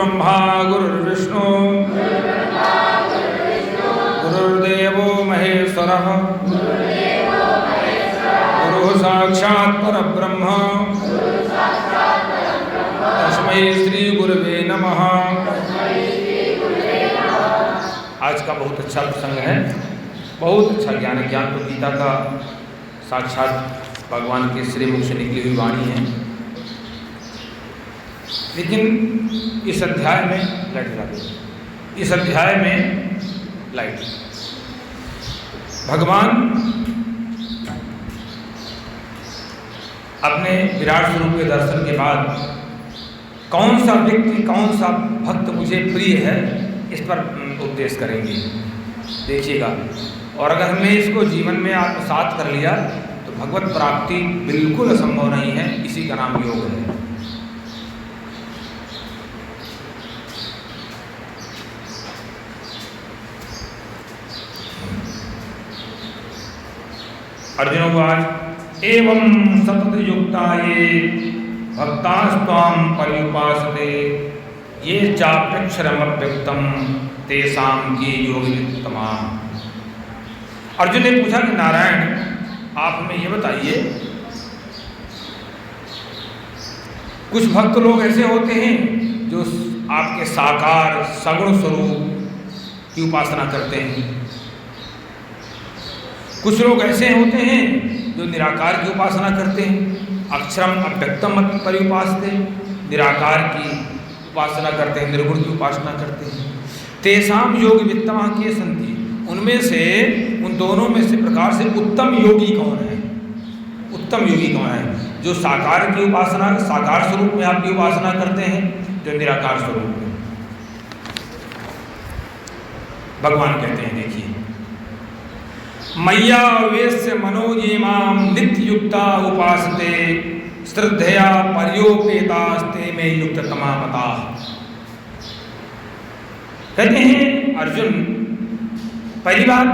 गुरुर्ब्रह्मा गुरुर्विष्णु गुरुर्देवो महेश्वरः गुरुः साक्षात् परब्रह्म तस्मै श्री गुरुवे नमः। आज का बहुत अच्छा प्रसंग है, बहुत अच्छा ज्ञान है। ज्ञान तो गीता का साक्षात भगवान के श्री मुख से निकली हुई वाणी है। लेकिन इस अध्याय में लाइट जला दो। इस अध्याय में लाइट भगवान अपने विराट स्वरूप के दर्शन के बाद कौन सा व्यक्ति, कौन सा भक्त मुझे प्रिय है, इस पर उपदेश करेंगे। देखिएगा, और अगर हमने इसको जीवन में आत्मसात कर लिया तो भगवत प्राप्ति बिल्कुल असंभव नहीं है। इसी का नाम योग है। अर्जुन उवाच एवं सतत युक्ता ये भक्तास्त्वां पर्युपासते ये चाप्यक्षरमव्यक्तं तेषां के योगितमा। अर्जुन ने पूछा कि नारायण, आप हमें ये बताइए, कुछ भक्त लोग ऐसे होते हैं जो आपके साकार सगुण स्वरूप की उपासना करते हैं, कुछ लोग ऐसे होते हैं जो निराकार की उपासना करते हैं, अक्षरम अव्यक्तम पर्युपासते, निराकार की उपासना करते हैं, निर्गुण की उपासना करते हैं। तेषाम योग वित्तमा के संति, उनमें से, उन दोनों में से प्रकार से उत्तम योगी कौन है? उत्तम योगी कौन है? जो साकार की उपासना, साकार स्वरूप में आपकी उपासना करते हैं, जो निराकार स्वरूप में। भगवान कहते हैं, देखिए, मय्या वेश्य मनोजे माम नित्य युक्ता उपासते श्रद्धया पर्योपेतास्ते में युक्त तमामता। कहते हैं अर्जुन, पहली बात,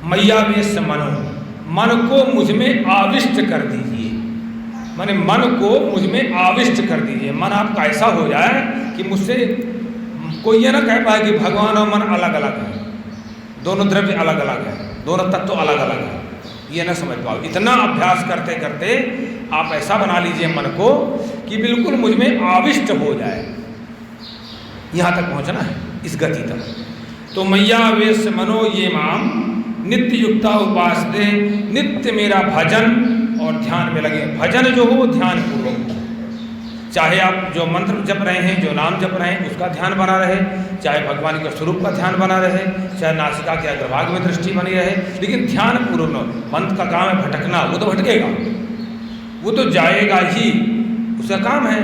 मय्या वेश्य मनो, मन को मुझ में आविष्ट कर दीजिए। माने मन को मुझ में आविष्ट कर दीजिए। मन आपका ऐसा हो जाए कि मुझसे कोई ये ना कह पाए कि भगवान और मन अलग अलग है, दोनों द्रव्य अलग अलग है, दोनों तत्व अलग अलग है, ये ना समझ पाओ। इतना अभ्यास करते करते आप ऐसा बना लीजिए मन को कि बिल्कुल मुझ में आविष्ट हो जाए। यहाँ तक पहुँचना है, इस गति तक। तो मय्या वेश्य मनो ये माम नित्य युक्ता उपासते, नित्य मेरा भजन और ध्यान में लगे। भजन जो हो ध्यान पूर्वक, चाहे आप जो मंत्र जप रहे हैं, जो नाम जप रहे हैं, उसका ध्यान बना रहे, चाहे भगवान के स्वरूप का ध्यान बना रहे, चाहे नासिका के अग्रभाग में दृष्टि बनी रहे, लेकिन ध्यान पूर्वक। मंत्र का काम है भटकना, वो तो भटकेगा, वो तो जाएगा ही, उसका काम है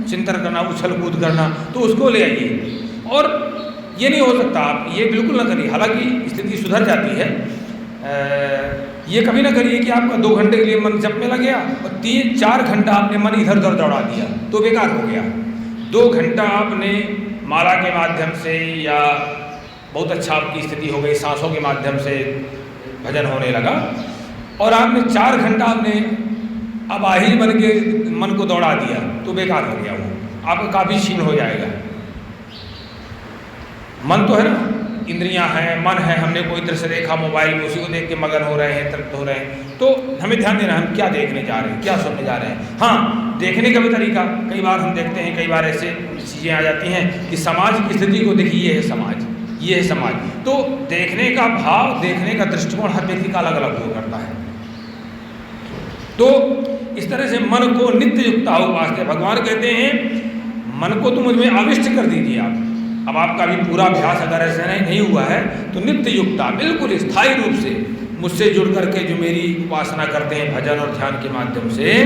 चिंतन करना, उछल कूद करना, तो उसको ले आइए। और ये नहीं हो सकता आप ये बिल्कुल ना करिए, हालांकि स्थिति सुधर जाती है। ये कभी ना करिए कि आपका 2 घंटे के लिए मन जप में लग गया और 3-4 घंटा आपने मन इधर उधर दौड़ा दिया तो बेकार हो गया। 2 घंटा आपने माला के माध्यम से, या बहुत अच्छा आपकी स्थिति हो गई, सांसों के माध्यम से भजन होने लगा, और आपने 4 घंटा आपने अबाहिर बन के मन को दौड़ा दिया तो बेकार हो गया, वो आपका काफ़ी क्षीण हो जाएगा। मन तो है ना, इंद्रियां हैं, मन है, हमने कोई दृश्य देखा मोबाइल में, उसी को देख के मगन हो रहे हैं, तृप्त हो रहे हैं, तो हमें ध्यान देना है हम क्या देखने जा रहे हैं, क्या सुनने जा रहे हैं। हाँ, देखने का भी तरीका, कई बार हम देखते हैं, कई बार ऐसे चीज़ें आ जाती हैं कि समाज की स्थिति को देखिए, ये है समाज, ये है समाज। तो देखने का भाव, देखने का दृष्टिकोण हर व्यक्ति का अलग अलग हुआ करता है। तो इस तरह से मन को नित्य युक्ता उपासते, भगवान कहते हैं मन को तो मुझ में आविष्ट कर दीजिए आप। अब आपका भी पूरा अभ्यास अगर ऐसा नहीं हुआ है तो नित्य युक्ता, बिल्कुल स्थायी रूप से मुझसे जुड़ करके जो मेरी उपासना करते हैं भजन और ध्यान के माध्यम से,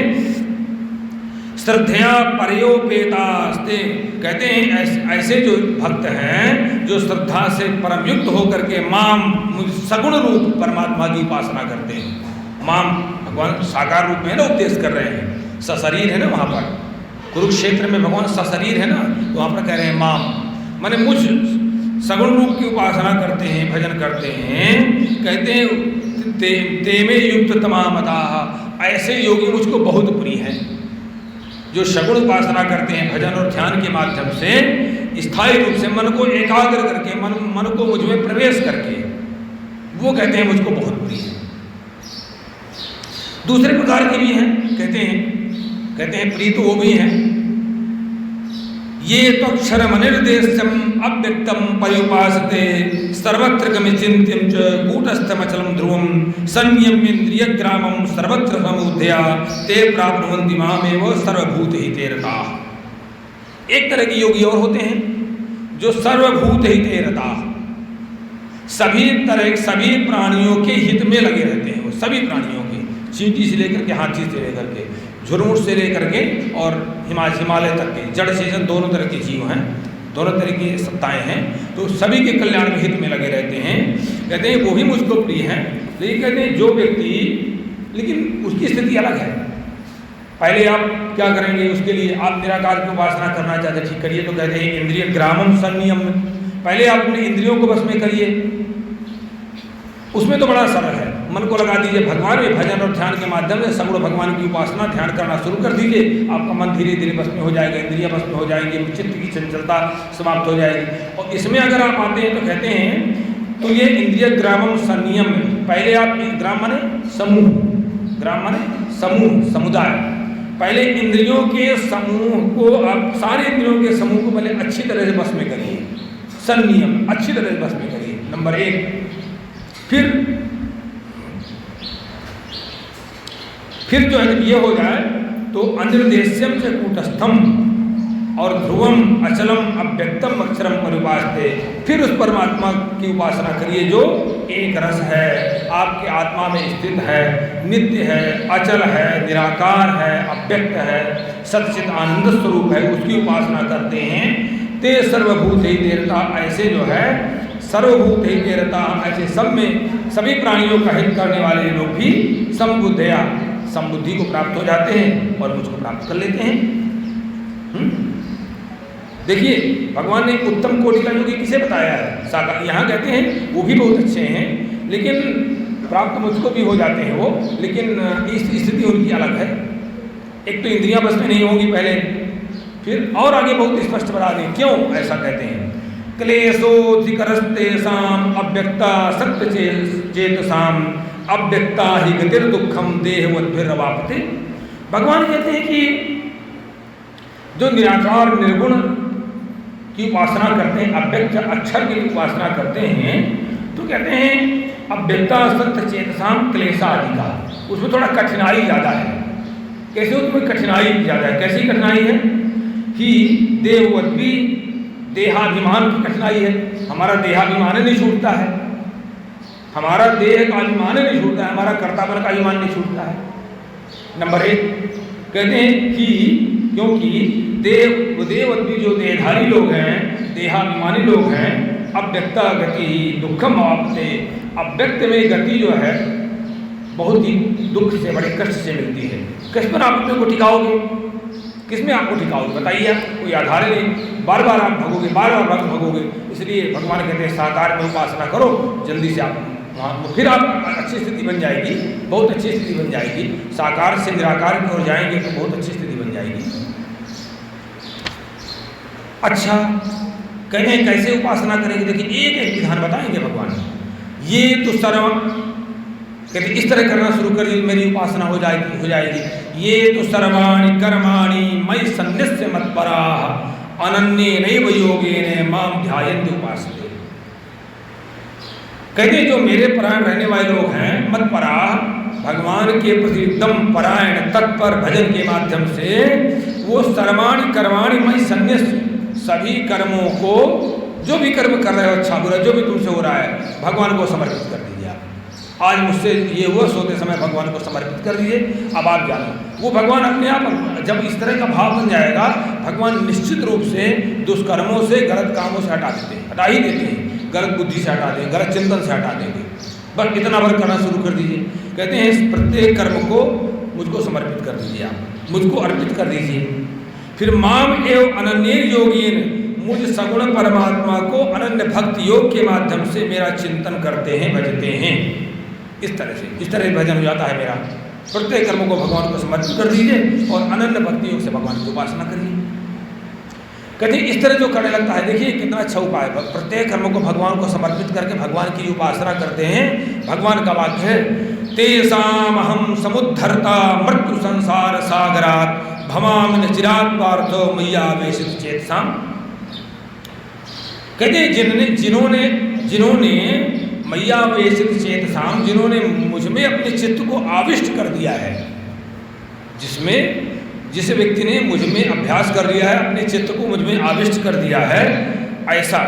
श्रद्धया पर्योपेतास्ते, कहते हैं ऐसे जो भक्त हैं जो श्रद्धा से परम युक्त होकर के माम, सगुण रूप परमात्मा की उपासना करते हैं। माम भगवान साकार रूप में ना उपदेश कर रहे हैं, सशरीर है ना, वहाँ पर कुरुक्षेत्र में भगवान सशरीर है ना, तो वहाँ पर कह रहे हैं माम, माने मुझ सगुण रूप की उपासना करते हैं, भजन करते हैं। कहते हैं ते में युक्त तमामता, ऐसे योगी मुझको बहुत प्रिय हैं। जो सगुण उपासना करते हैं भजन और ध्यान के माध्यम से स्थायी रूप से मन को एकाग्र करके मन को मुझ में प्रवेश करके, वो कहते हैं मुझको बहुत प्रिय है। दूसरे प्रकार के भी हैं, कहते हैं प्रिय तो वो भी हैं। ये तो क्षरमनिर्देश्यम अव्यक्तम पर्युपासते सर्वत्र गमिचिन्त्यं च कूटस्थमचलं ध्रुवं संयम्येन्द्रियग्रामं सर्वत्र समुद्धया ते प्राप्नुवन्ति मामेव सर्वभूतहिते रताः। एक तरह के योगी और होते हैं जो सर्वभूतहिते रताः, सभी प्राणियों के हित में लगे रहते हैं। वो सभी प्राणियों के, चींटी से लेकर के हाथी से लेकर के झुरमुट से लेकर के और हिमालय तक के जड़ चेतन दोनों तरह के जीव हैं, दोनों तरह की सत्ताएं हैं, तो सभी के कल्याण में हित में लगे रहते हैं। कहते हैं वो भी मुझको प्रिय हैं। लेकिन कहते हैं जो व्यक्ति, लेकिन उसकी स्थिति अलग है। पहले आप क्या करेंगे, उसके लिए आप निराकार की उपासना करना चाहते ठीक करिए, तो कहते हैं इंद्रिय ग्रामम संयम, पहले आप अपने इंद्रियों को बस में करिए। उसमें तो बड़ा सरल है, मन को लगा दीजिए भगवान में, भजन और ध्यान के माध्यम से सगुण भगवान की उपासना ध्यान करना शुरू कर दीजिए। आपका मन धीरे धीरे बस में हो जाएगा, इंद्रियां बस में हो जाएंगी, चित्त की चंचलता समाप्त हो जाएगी। और इसमें अगर आप आते हैं तो कहते हैं तो ये इंद्रिय ग्रामम संयम, पहले आप ग्राम माने समूह, ग्राम माने समूह समुदाय, पहले इंद्रियों के समूह को आप सारे इंद्रियों के समूह को पहले अच्छी तरह से बस में करिए, संयम अच्छी तरह से बस में करिए, नंबर 1। फिर जो है ये हो जाए तो अनिर्देश्यम से कूटस्थम और ध्रुवम अचलम अव्यक्तम अक्षरम परिपासते, फिर उस परमात्मा की उपासना करिए जो एक रस है, आपके आत्मा में स्थित है, नित्य है, अचल है, निराकार है, अव्यक्त है, सच्चित आनंद स्वरूप है, उसकी उपासना करते हैं। ते सर्वभूत ही देवता, ऐसे जो है सर्वभूत ही देवता, ऐसे सब में सभी प्राणियों का हित करने वाले लोग भी संबुद्धया, संबुद्धि को प्राप्त हो जाते हैं और मुझको प्राप्त कर लेते हैं। देखिए भगवान ने उत्तम कोटि का योगी किसे बताया है, साकार। यहाँ कहते हैं वो भी बहुत अच्छे हैं, लेकिन प्राप्त मुझको भी हो जाते हैं वो, लेकिन इस स्थिति उनकी अलग है। एक तो इंद्रियां बस में नहीं होंगी पहले, फिर और आगे बहुत स्पष्ट बता दें क्यों ऐसा कहते हैं। क्लेशोधिकरस्तेषाम् अव्यक्ता सत्य चेतसाम अव्यक्ता ही गतिर दुखम देहवद्भिर्वाप्ते। भगवान कहते हैं कि जो निराकार निर्गुण की उपासना करते हैं, अव्यक्त अक्षर की उपासना करते हैं, तो कहते हैं अव्यक्ता सत्य चेतसाम क्लेशाधिका, उसमें थोड़ा कठिनाई ज़्यादा है। कैसे उसमें कठिनाई ज़्यादा है, कैसी कठिनाई है कि देहवद्भि, देहाभिमान की कठिनाई है। हमारा देहाभिमान नहीं छूटता है, हमारा देह का अभिमान नहीं छूटता है, हमारा कर्तापन का अभिमान नहीं छूटता है। नंबर 1 कहते हैं कि क्योंकि देववद्भि जो देहधारी लोग हैं, देहाभिमानी लोग हैं, अव्यक्ता गति दुखम आपते, अव्यक्त में गति जो है बहुत ही दुख से, बड़े कष्ट से मिलती है। किस पर आप अपने को टिकाओगे, किस में आपको टिकाओगे बताइए, आप कोई आधार नहीं, बार बार आप भगोगे, बार बार भगोगे। इसलिए भगवान कहते हैं साकार में उपासना करो, जल्दी से आप वहाँ फिर आप अच्छी स्थिति बन जाएगी, बहुत अच्छी स्थिति बन जाएगी। साकार से निराकार की ओर जाएंगे तो बहुत अच्छी स्थिति बन जाएगी। अच्छा कहते हैं कैसे उपासना करेंगे, देखिए एक एक विधान बताएंगे भगवान। ये तो सर्व कहते इस तरह करना शुरू करिए, मेरी उपासना हो जाएगी। ये तो सर्वाणि कर्माणि मयि सन्न्यस्य मत्पराः अनन्ये नैव योगेन माम ध्यायन्ति उपासते। कहते हैं जो मेरे परायण रहने वाले लोग हैं, मत्पराः, भगवान के प्रति एकदम परायण तत्पर भजन के माध्यम से, वो सर्वाणि कर्माणि मयि सन्न्यस्य, सभी कर्मों को, जो भी कर्म कर रहे हो अच्छा बुरा जो भी तुमसे हो रहा है, भगवान को समर्पित कर दीजिए। आज मुझसे ये हुआ, सोते समय भगवान को समर्पित कर दीजिए, अब आप जानो। वो भगवान अपने आप जब इस तरह का भाव बन जाएगा, भगवान निश्चित रूप से दुष्कर्मों से, गलत कामों से हटा ही देते हैं, गलत बुद्धि से हटा देंगे, गलत चिंतन से हटा देंगे। बस इतना बार करना शुरू कर दीजिए। कहते हैं इस प्रत्येक कर्म को मुझको समर्पित कर दीजिए, आप मुझको अर्पित कर दीजिए। फिर माम एव अनन्य योगीन, मुझ सगुण परमात्मा को अनन्य भक्ति योग के माध्यम से मेरा चिंतन करते हैं, भजते हैं। इस तरह से भजन हो जाता है मेरा। प्रत्येक कर्मों को भगवान को समर्पित कर दीजिए और अनन्य भक्ति योग से भगवान की उपासना करिए। कहते इस तरह जो करने लगता है, देखिए कितना अच्छा उपाय, प्रत्येक कर्मों को भगवान को समर्पित करके भगवान की उपासना करते हैं। भगवान का वाक्य है, तेषाम अहम समुद्धरता मृत्यु संसार सागरात भवामि चिरात पार्थो मय्यावेशित चेतसाम। कहते जिन्होंने मय्यावेशित चेतसाम, जिन्होंने मुझ में अपने चित्त को आविष्ट कर दिया है, जिस व्यक्ति ने मुझ में अभ्यास कर लिया है, अपने चित्त को मुझ में आविष्ट कर दिया है ऐसा,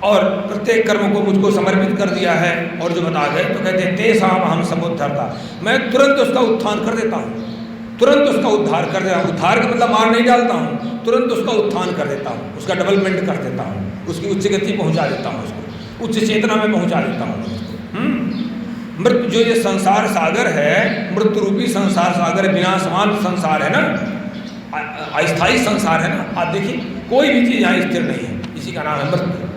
और प्रत्येक कर्म को मुझको समर्पित कर दिया है, और जो बता गए तो कहते हैं तेषाम अहम समुद्धरता, मैं तुरंत उसका उत्थान कर देता हूँ, तुरंत उसका उद्धार कर देता हूँ। उद्धार का मतलब मार नहीं डालता हूँ, तुरंत उसका उत्थान कर देता हूँ, उसका डेवलपमेंट कर देता हूँ, उसकी उच्च गति पहुँचा देता हूँ, उसको उच्च चेतना में पहुँचा देता हूँ उसको। मृत्यु जो ये संसार सागर है, मृत्यु रूपी संसार सागर, विनाशमान संसार है ना, अस्थायी संसार है ना। आप देखिए कोई भी चीज़ यहाँ स्थिर नहीं है, इसी का नाम है मृत्यु।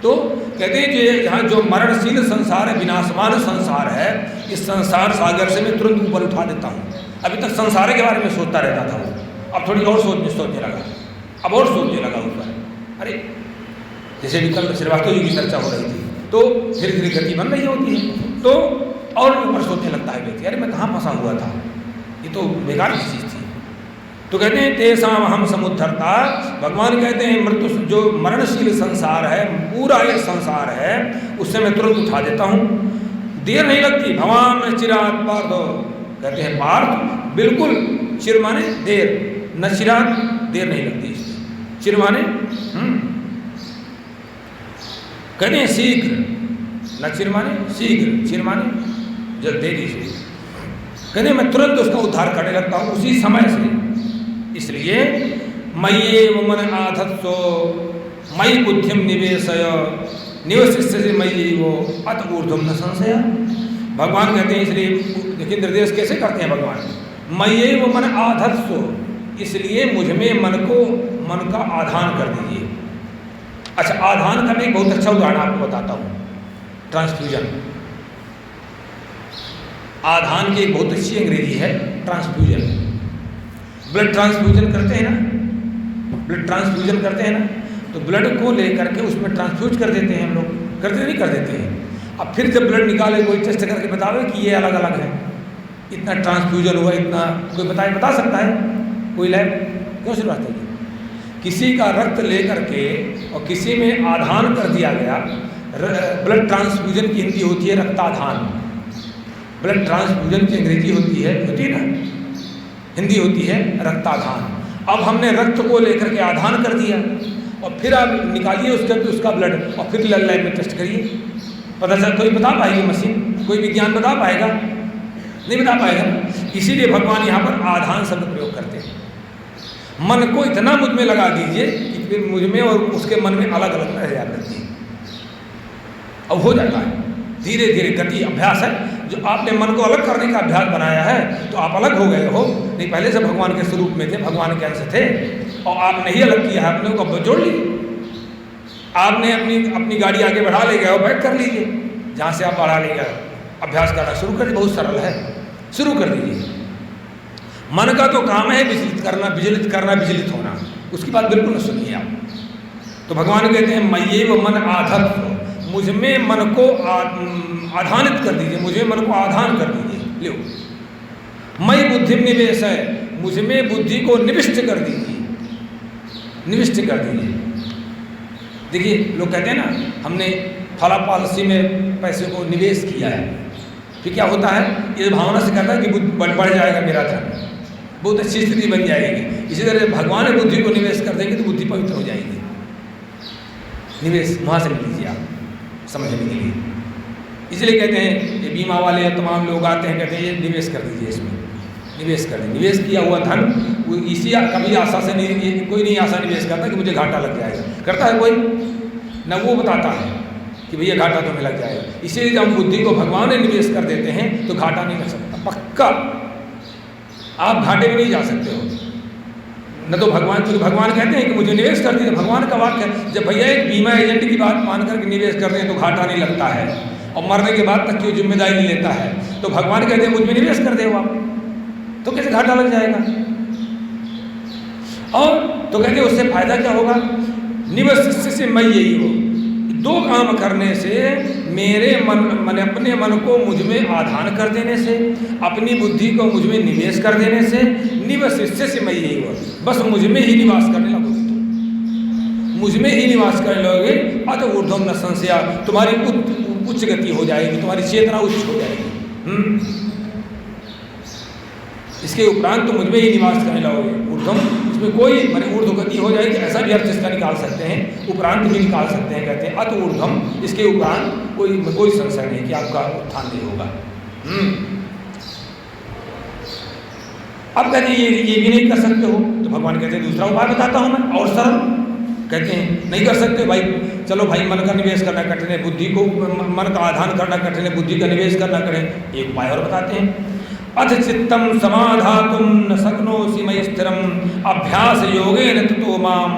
तो कहते हैं कि यहाँ जो मरणशील संसार है, विनाशमान संसार है, इस संसार सागर से मैं तुरंत ऊपर उठा देता हूँ। अभी तक संसार के बारे में सोचता रहता था वो, अब थोड़ी और सोचने लगा, अब और सोचने लगा ऊपर। अरे जैसे भी कल श्रीवास्तव जी की चर्चा हो रही थी, तो धीरे धीरे गति बन रही होती है, तो और ऊपर सोचने लगता है व्यक्ति, अरे मैं कहाँ फंसा हुआ था, ये तो बेकार की चीज़ थी। तो कहते हैं तेषाम अहम समुद्धरता, भगवान कहते हैं मृत्यु जो मरणशील संसार है, पूरा ये संसार है, उससे मैं तुरंत उठा देता हूँ, देर नहीं लगती। भवामि चिरात पार्थो, कहते हैं पार्थ बिल्कुल, चिर माने देर, न चिरात देर नहीं लगती इसमें, चिर माने कहते हैं शीघ्र, न चिर माने शीघ्र, चिर माने जब देरी से। कहते हैं मैं तुरंत उसका उद्धार करने लगता हूँ उसी समय से। इसलिए मय्येव मन आधत्सो मयि बुद्धिम निवेशय निवसिष्यसि मय्येव अत ऊर्ध्वं न संशय। भगवान कहते हैं, इसलिए देखिए निर्देश कैसे करते हैं भगवान, मय्येव मन आधत्सो, इसलिए मुझ में मन का आधान कर दीजिए। अच्छा, आधान का मैं एक बहुत अच्छा उदाहरण आपको बताता हूँ, ट्रांसफ्यूजन। आधान की एक बहुत अच्छी अंग्रेजी है ट्रांसफ्यूजन। ब्लड ट्रांसफ्यूजन करते हैं ना, ब्लड ट्रांसफ्यूजन करते हैं ना, तो ब्लड को लेकर के उसमें ट्रांसफ्यूज कर देते हैं हम लोग, करते नहीं कर देते हैं। अब फिर जब ब्लड निकाले कोई टेस्ट करके बतावे कि ये अलग अलग है, इतना ट्रांसफ्यूजन हुआ, इतना, कोई बता सकता है कोई लैब? क्यों शुरुआत है? किसी का रक्त लेकर के और किसी में आधान कर दिया गया। ब्लड ट्रांसफ्यूजन की हिंदी होती है रक्ताधान, ब्लड ट्रांसफ्यूजन की अंग्रेजी होती है ना, हिंदी होती है रक्ताधान। अब हमने रक्त को लेकर के आधान कर दिया और फिर आप निकालिए उसका ब्लड और फिर लैब में टेस्ट करिए, पता चल, कोई बता पाएगी मशीन, कोई विज्ञान बता पाएगा? नहीं बता पाएगा। इसीलिए भगवान यहाँ पर आधान शब्द प्रयोग करते हैं। मन को इतना मुझ में लगा दीजिए कि फिर मुझ में और उसके मन में अलग अलग रह जाती है। अब हो जाता है धीरे धीरे, गति अभ्यास है। जो आपने मन को अलग करने का अभ्यास बनाया है तो आप अलग हो गए हो, नहीं पहले से भगवान के स्वरूप में थे, भगवान के अंश थे, और आपने ही अलग किया है, आपने उनको जोड़ ली। आपने अपनी गाड़ी आगे बढ़ा ले गए हो, बैठ कर लीजिए, जहाँ से आप बढ़ा ले गए, अभ्यास करना शुरू कर दीजिए, बहुत सरल है, शुरू कर दीजिए। मन का तो काम है विचलित करना, विचलित होना, उसकी बात बिल्कुल न सुनिए आप। तो भगवान कहते हैं मय्येव मन आधत्सो, मुझ में मन को आधानित कर दीजिए, मुझे मन को आधान कर दीजिए। लो मयि बुद्धिम निवेश है, मुझ में बुद्धि को निविष्ट कर दीजिए, निविष्ट कर दीजिए। देखिए लोग कहते हैं ना, हमने फला पॉलिसी में पैसे को निवेश किया है, फिर क्या होता है, ये भावना से कहता है कि बढ़ जाएगा मेरा धन, बहुत अच्छी स्थिति बन जाएगी। इसी तरह भगवान बुद्धि को निवेश कर देंगे तो बुद्धि पवित्र हो जाएगी। निवेश वहाँ से लीजिए आप समझने के लिए। इसलिए कहते हैं ये बीमा वाले तमाम लोग आते हैं, कहते हैं ये निवेश कर दीजिए, इसमें निवेश कर दें। निवेश किया हुआ धन वो इसी कभी आशा से नहीं, कोई नहीं आशा निवेश करता कि मुझे घाटा लग जाएगा, करता है कोई? न वो बताता है कि भैया घाटा तुम्हें लग जाएगा। इसीलिए जब बुद्धि को भगवान में निवेश कर देते हैं तो घाटा नहीं लग सकता, पक्का आप घाटे में नहीं जा सकते हो। न तो भगवान, क्योंकि भगवान कहते हैं कि मुझे निवेश कर दीजिए, भगवान का वाक्य है। जब भैया एक बीमा एजेंट की बात मान करके निवेश कर रहे हैं तो घाटा नहीं लगता है, और मरने के बाद तक की जिम्मेदारी लेता है, तो भगवान कहते हैं मुझ में निवेश कर दे आप, तो कैसे घाटा लग जाएगा। और तो कहते हैं उससे फायदा क्या होगा, निवेश से मैं यही हो, दो काम करने से मेरे मन अपने मन को मुझ में आधान कर देने से, अपनी बुद्धि को मुझ में निवेश कर देने से, निवेश से मैं यही हो, बस मुझ में ही निवास करने लगोगे, तुम मुझ में ही निवास करने लगोगे। अत ऊर्ध्वम न संशया, तुम्हारी उच्च गति हो जाएगी, तुम्हारी चेतना उच्च हो जाएगी। इसके उपरांत तुम मुझ में ही निवास करने लगोगे। ऊर्ध्वम, इसमें कोई माने ऊर्ध्व गति हो जाएगी, ऐसा भी अर्थ इसका निकाल सकते हैं, उपरांत भी निकाल सकते हैं। कहते हैं अत ऊर्ध्वम, इसके उपरांत कोई संशय नहीं कि आपका उत्थान नहीं होगा। अब कहते हैं ये भी नहीं कर सकते हो, तो भगवान कहते हैं दूसरा उपाय बताता हूं मैं और सरल। कहते हैं नहीं कर सकते भाई, चलो भाई मन का निवेश करना कठिन है, बुद्धि को मन का आधान करना कठिन है, बुद्धि का निवेश करना कठिन, एक उपाय और बताते हैं। अथ चित्तम समाधातुम न शक्नोसि मयि स्थिरम अभ्यास योगेन ततो माम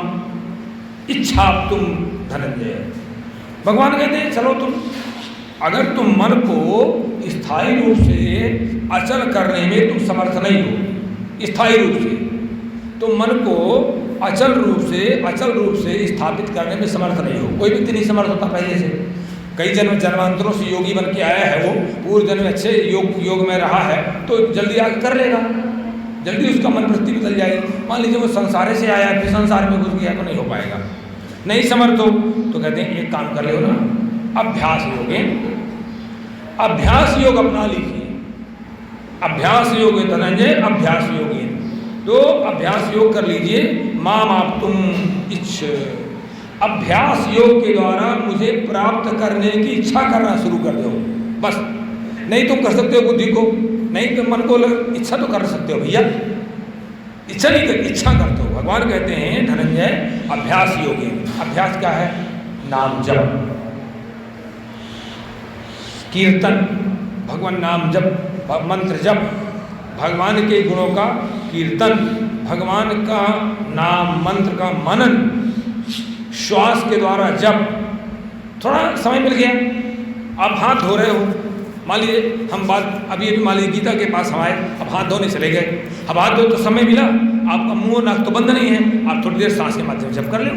इच्छाप्तुम धनंजय। भगवान कहते हैं चलो अगर तुम मन को स्थायी रूप से अचल करने में तुम समर्थ नहीं हो, स्थायी रूप से तुम मन को अचल रूप से स्थापित करने में समर्थ नहीं हो, कोई व्यक्ति नहीं समर्थ होता पहले से, कई जन्मांतरों से योगी बन के आया है, वो पूर्व जन्म में अच्छे योग में रहा है, तो जल्दी आगे कर लेगा, जल्दी उसका मन वृत्ति बदल जाएगी। मान लीजिए वो संसार से आया फिर संसार में घुस गया तो नहीं हो पाएगा, नहीं समर्थ हो तो कहते हैं एक काम कर लो ना, अभ्यास योग अपना लीजिए। अभ्यास योग धनंजय, अभ्यास योगी, तो अभ्यास योग कर लीजिए। माम आप तुम इच्छ, अभ्यास योग के द्वारा मुझे प्राप्त करने की इच्छा करना शुरू कर दो, बस। नहीं तुम कर सकते हो बुद्धि को, नहीं तुम मन को इच्छा तो कर सकते हो भैया, इच्छा नहीं कर, इच्छा करते हो। भगवान कहते हैं धनंजय अभ्यास योग, अभ्यास क्या है, नाम जप, कीर्तन, भगवान नाम जप, मंत्र जप, भगवान के गुणों का कीर्तन, भगवान का नाम मंत्र का मनन, श्वास के द्वारा जब थोड़ा समय मिल गया, आप हाथ धो रहे हो, मान लीजिए हम बात अभी मान लीजिए गीता के पास हम आए, अब हाथ धोने चले गए, अब हाथ धो तो समय मिला, आपका मुंह नाक तो बंद नहीं है, आप थोड़ी देर सांस के माध्यम से जब कर ले।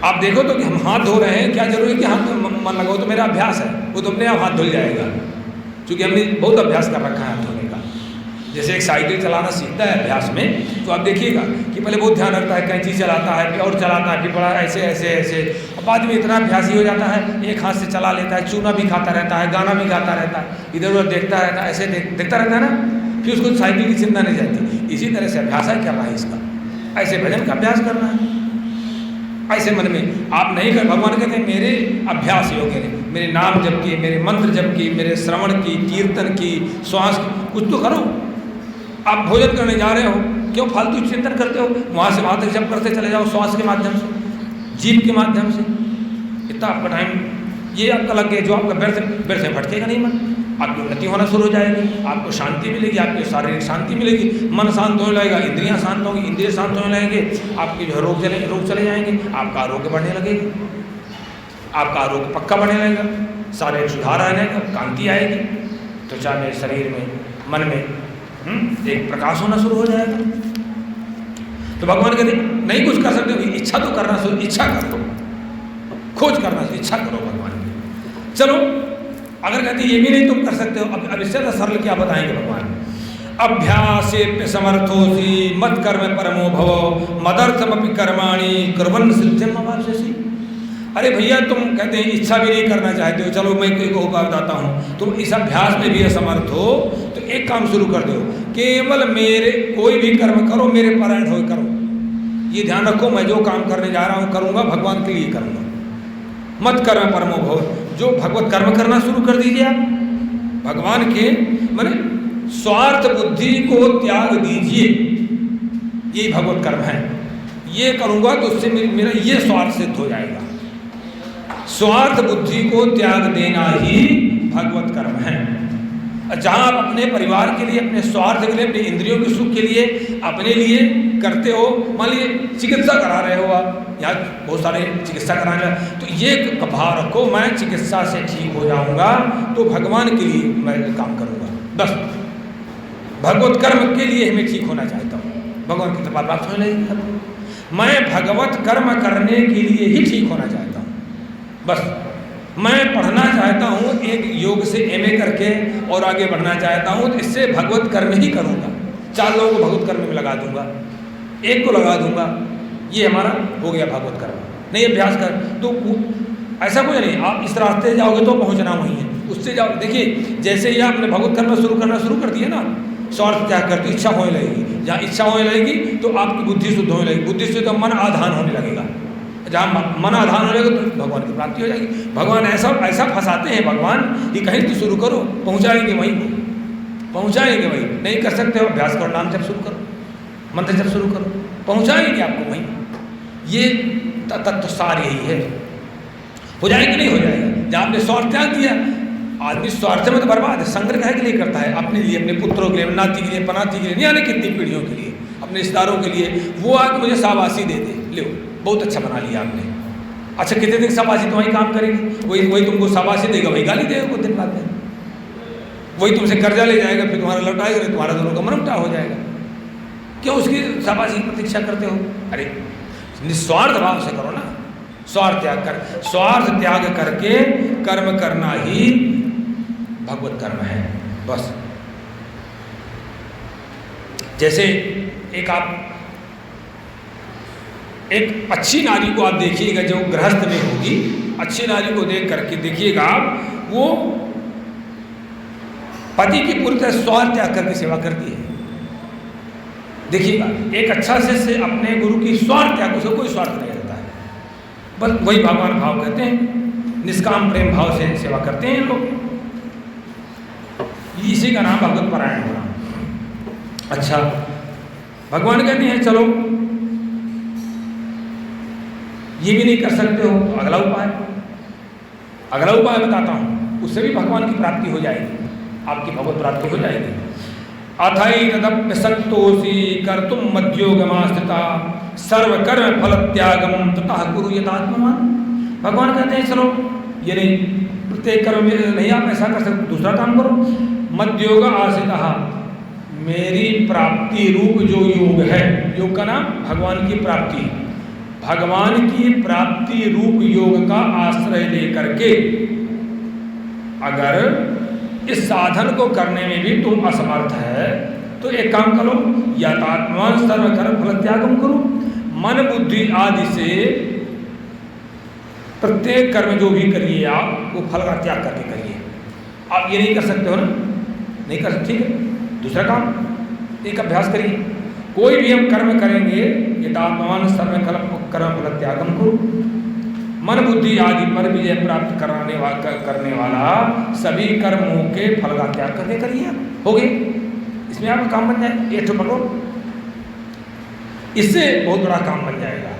आप देखो तो कि हम हाथ धो रहे हैं, क्या जरूरी है कि हाथ मन लगाओ, तो मेरा अभ्यास है, वो तो अपने आप हाथ धुल जाएगा, क्योंकि हमने बहुत अभ्यास कर रखा है हाथ धोने का। जैसे एक साइकिल चलाना सीखता है अभ्यास में, तो आप देखिएगा कि पहले बहुत ध्यान रखता है, कैंची चलाता है, फिर और चलाता है, फिर बड़ा ऐसे ऐसे ऐसे, अब बाद में इतना अभ्यासी हो जाता है, एक हाथ से चला लेता है, चूना भी खाता रहता है, गाना भी गाता रहता है, इधर उधर देखता रहता है, ऐसे देखता रहता है ना, फिर उसको साइकिल की चिंता नहीं जाती। इसी तरह से अभ्यास है करना है इसका, ऐसे भजन का अभ्यास करना है, ऐसे मन में आप नहीं कर। भगवान कहते हैं मेरे अभ्यास योग्य ने, मेरे नाम जप की, मेरे मंत्र जप की, मेरे श्रवण की, कीर्तन की, श्वास की, कुछ तो करो। आप भोजन करने जा रहे हो, क्यों फालतू चिंतन करते हो, वहाँ से वहाँ तक जप करते चले जाओ, श्वास के माध्यम से, जीभ के माध्यम से, इतना आपका टाइम ये आपका लग गया, जो आपका व्यर्थ में भटकेगा नहीं मन, आपकी उन्नति होना शुरू हो जाएगी, आपको शांति मिलेगी, आपकी शारीरिक शांति मिलेगी, मन शांत होने लगेगा, इंद्रियां शांत होंगी, इंद्रिय शांत होने लगेंगे, आपके जो रोग चले जाएंगे, आपका आरोग्य बढ़ने लगेगा, आपका आरोग्य पक्का बढ़ने लगेगा, शारीरिक सुधार आने लगेगा, कांति आएगी, त्वचा में, शरीर में, मन में एक प्रकाश होना शुरू हो जाएगा। तो भगवान कहते नहीं कुछ कर सकते, इच्छा तो करना शुरू, इच्छा करो, खोज करना, इच्छा करो भगवान की। चलो अगर कहते ये भी नहीं तुम कर सकते हो, अब इससे तो सरल क्या बताएंगे भगवान, अभ्यासे समर्थोसी मत कर्म परमो भव मदर्थमपि कर्माणि कुर्वन् सिद्धिम् अवाप्स्यसि। अरे भैया तुम कहते हैं इच्छा भी नहीं करना चाहते हो, चलो मैं एक उपाय बताता हूँ, तुम इस अभ्यास में भी असमर्थ हो तो एक काम शुरू कर दो, केवल मेरे कोई भी कर्म करो, मेरे परायण हो करो, ये ध्यान रखो मैं जो काम करने जा रहा हूँ करूँगा भगवान के लिए करूँगा। मत कर्म परमो भव, जो भगवत कर्म करना शुरू कर दीजिए आप, भगवान के माने स्वार्थ बुद्धि को त्याग दीजिए, यही भगवत कर्म है, ये करूँगा तो उससे मेरा ये स्वार्थ सिद्ध हो जाएगा। स्वार्थ बुद्धि को त्याग देना ही भगवत कर्म है। जहाँ आप अपने परिवार के लिए, अपने स्वार्थ के लिए, अपने इंद्रियों के सुख के लिए, अपने लिए करते हो। मान लीजिए चिकित्सा करा रहे हो आप, यहाँ बहुत सारे चिकित्सा कराने, तो ये भाव रखो मैं चिकित्सा से ठीक हो जाऊंगा तो भगवान के लिए मैं काम करूंगा। बस भगवत कर्म के लिए मैं ठीक होना चाहता हूँ, भगवान की कृपा प्राप्त होने लगेगी। मैं भगवत कर्म करने के लिए ही ठीक होना चाहता हूँ। बस मैं पढ़ना चाहता हूँ एक योग से एमए करके और आगे बढ़ना चाहता हूँ, तो इससे भगवत कर्म ही करूँगा। 4 लोगों को भगवत कर्म में लगा दूंगा, एक को लगा दूंगा, ये हमारा हो गया भगवत कर्म। नहीं अभ्यास कर तो ऐसा कुछ नहीं, आप इस रास्ते से जाओगे तो पहुँचना वहीं है, उससे जाओ। देखिए जैसे ही आपने भगवत कर्म करना शुरू कर दिया ना, स्वार्थ त्याग करके इच्छा होने लगेगी। जहाँ इच्छा होने लगेगी तो आपकी बुद्धि शुद्ध होने लगेगी, बुद्धि से तो मन आधान होने लगेगा। जहाँ मन आधान हो जाएगा तो भगवान की प्राप्ति हो जाएगी। भगवान ऐसा फंसाते हैं भगवान कि कहीं तो शुरू करो, पहुँचाएंगे वहीं को, पहुँचाएंगे वहीं। नहीं कर सकते हो अभ्यास करो, नाम जप शुरू करो, मंत्र जप शुरू करो, पहुँचाएंगे आपको वहीं। ये तत्व सार यही है। हो जाएगा नहीं हो जाएगा। जहाँ आपने स्वार्थ त्याग दिया, आदमी स्वार्थ में तो बर्बाद है। संग्रह काहे के लिए करता है? अपने लिए, अपने पुत्रों के लिए, नाती के लिए, पनाती के लिए, नहीं आने कितनी पीढ़ियों के लिए, अपने रिश्तेदारों के लिए। वो आके मुझे शाबाशी दे दे, लो बहुत अच्छा बना लिया आपने। अच्छा कितने दिन शाबाशी तुम्हारी काम करेगी? वही तुमको शाबाशी देगा, वही गाली देगा कुछ दिन बाद में, वही तुमसे कर्जा ले जाएगा, फिर तुम्हारा लौटाएगा, तुम्हारा दोनों का मनमुटाव हो जाएगा। क्यों उसकी शाबाशी की प्रतीक्षा करते हो? अरे निस्वार्थ भाव से करो ना, स्वार्थ त्याग कर, स्वार्थ त्याग करके कर्म करना ही भगवत कर्म है। बस जैसे एक अच्छी नारी को आप देखिएगा, जो गृहस्थ में होगी, अच्छी नारी को देख करके देखिएगा आप, वो पति की पूरी तरह स्वार्थ त्याग करके सेवा करती है। देखिएगा एक अच्छा शिष्य अपने गुरु की स्वार्थ त्याग, उसको कोई स्वार्थ नहीं रहता है। बस वही भगवान भाव कहते हैं, निष्काम प्रेम भाव से सेवा करते हैं लोग। इसी का नाम भगवत परायण होना। अच्छा भगवान कहते हैं चलो ये भी नहीं कर सकते हो तो अगला उपाय बताता हूँ, उससे भी भगवान की प्राप्ति हो जाएगी, आपकी भगवत प्राप्ति हो जाएगी। अथैतदप्यसक्तोषि कर्तुम मध्योगमास्थिता सर्वकर्म फल त्यागम ततः कुरु यथात्मवान्। भगवान कहते हैं चलो ये नहीं, प्रत्येक कर्म में नहीं आप ऐसा कर सकते, दूसरा काम करो। मध्योग आश्रिता, मेरी प्राप्ति रूप जो योग है, योग का नाम भगवान की प्राप्ति, भगवान की प्राप्ति रूप योग का आश्रय लेकर के अगर इस साधन को करने में भी तुम असमर्थ है तो एक काम करो, यथात्मवान् सर्वकर्म फल त्यागम करो। मन बुद्धि आदि से प्रत्येक कर्म जो भी करिए आप, वो फल का त्याग करके करिए। आप ये नहीं कर सकते हो ना, नहीं कर सकते, ठीक है, दूसरा काम एक अभ्यास करिए। कोई भी हम कर्म करेंगे, यथात्मवान् सर्वकर्म फल त्यागम करो, मन बुद्धि आदि पर विजय प्राप्त करने वाला सभी कर्मों के फल का त्याग करके करिए। हो गए, इसमें आपका काम बन जाए। एक तो पकड़ो, इससे बहुत बड़ा काम बन जाएगा।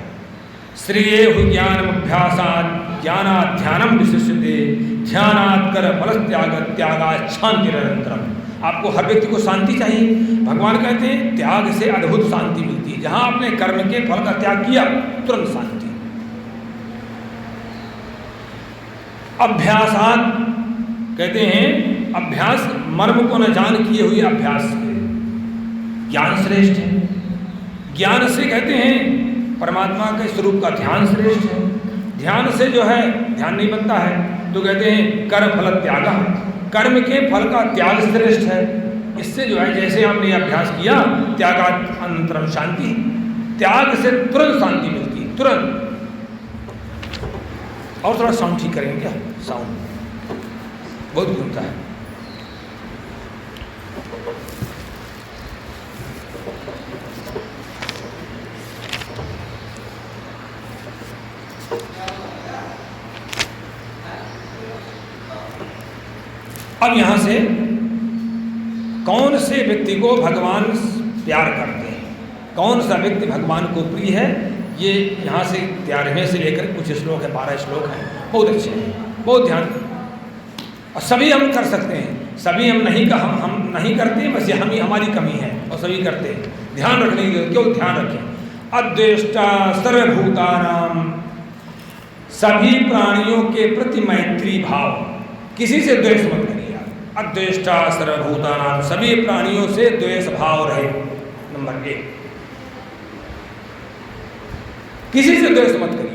श्रेयेहु ज्ञानमभ्यासात् ज्ञानात् ध्यानं विशिष्यते ध्यानात् कर फल त्यागात् शान्तिरनन्तरम्। आपको हर व्यक्ति को शांति चाहिए। भगवान कहते हैं त्याग से अद्भुत शांति मिलती है। जहाँ आपने कर्म के फल का त्याग किया तुरंत शांति। अभ्यासात् कहते हैं अभ्यास मर्म को न जान किए हुए अभ्यास ज्ञान श्रेष्ठ है। ज्ञान से कहते हैं परमात्मा के स्वरूप का ध्यान श्रेष्ठ है। ध्यान से जो है ध्यान नहीं बनता है तो कहते हैं कर्म फल त्याग, कर्म के फल का त्याग श्रेष्ठ है। इससे जो है जैसे हमने अभ्यास किया त्यागात् अनंतरम शांति, त्याग से तुरंत शांति मिलती है, तुरंत। और थोड़ा साउंड ठीक करेंगे क्या? साउंड बहुत घूमता है। अब यहां से कौन से व्यक्ति को भगवान प्यार करते हैं, कौन सा व्यक्ति भगवान को प्रिय है, ये यहाँ से 11वें से लेकर कुछ श्लोक है, 12 श्लोक हैं, बहुत अच्छे हैं, बहुत ध्यान। और सभी हम कर सकते हैं। सभी हम नहीं करते, बस हम ही हमारी कमी है और सभी करते हैं। ध्यान रखने की, क्यों ध्यान रखें? अद्वेष्टा सर्वभूतानां, सभी प्राणियों के प्रति मैत्री भाव, किसी से द्वेष मत करिए आप। अद्वेष्टा सर्वभूतानां, सभी प्राणियों से द्वेष भाव रहे। नंबर 1, किसी से द्वेष मत करिए।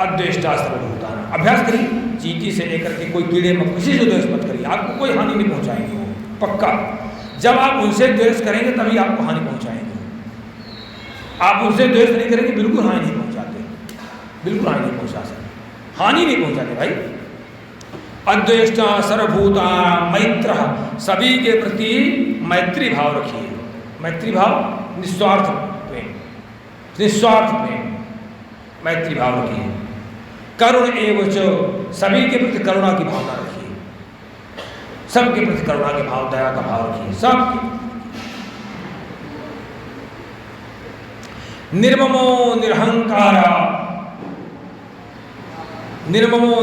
अद्वेष्टा सर्वभूतानां, अभ्यास करिए, चींटी से लेकर के कोई कीड़े मत, किसी से द्वेष मत करिए, आपको कोई हानि नहीं पहुंचाएंगे वो, पक्का। जब आप उनसे द्वेष करेंगे तभी आपको हानि पहुंचाएंगे। आप उनसे द्वेष नहीं करेंगे, बिल्कुल हानि नहीं पहुंचाते, बिल्कुल हानि नहीं पहुंचा सकते, हानि नहीं पहुंचाते भाई। अद्वेष्टा सर्वभूतानां मैत्रः, सभी के प्रति मैत्री भाव रखिए। मैत्री भाव, निस्वार्थ प्रेम, निस्वार्थ प्रेम, मैत्री भाव रखिए। करुण एवच, सभी के प्रति करुणा की भावना रखिए, सबके प्रति करुणा के भाव, दया का भाव रखिए, सब। निर्ममो निरहंकारा, निर्ममो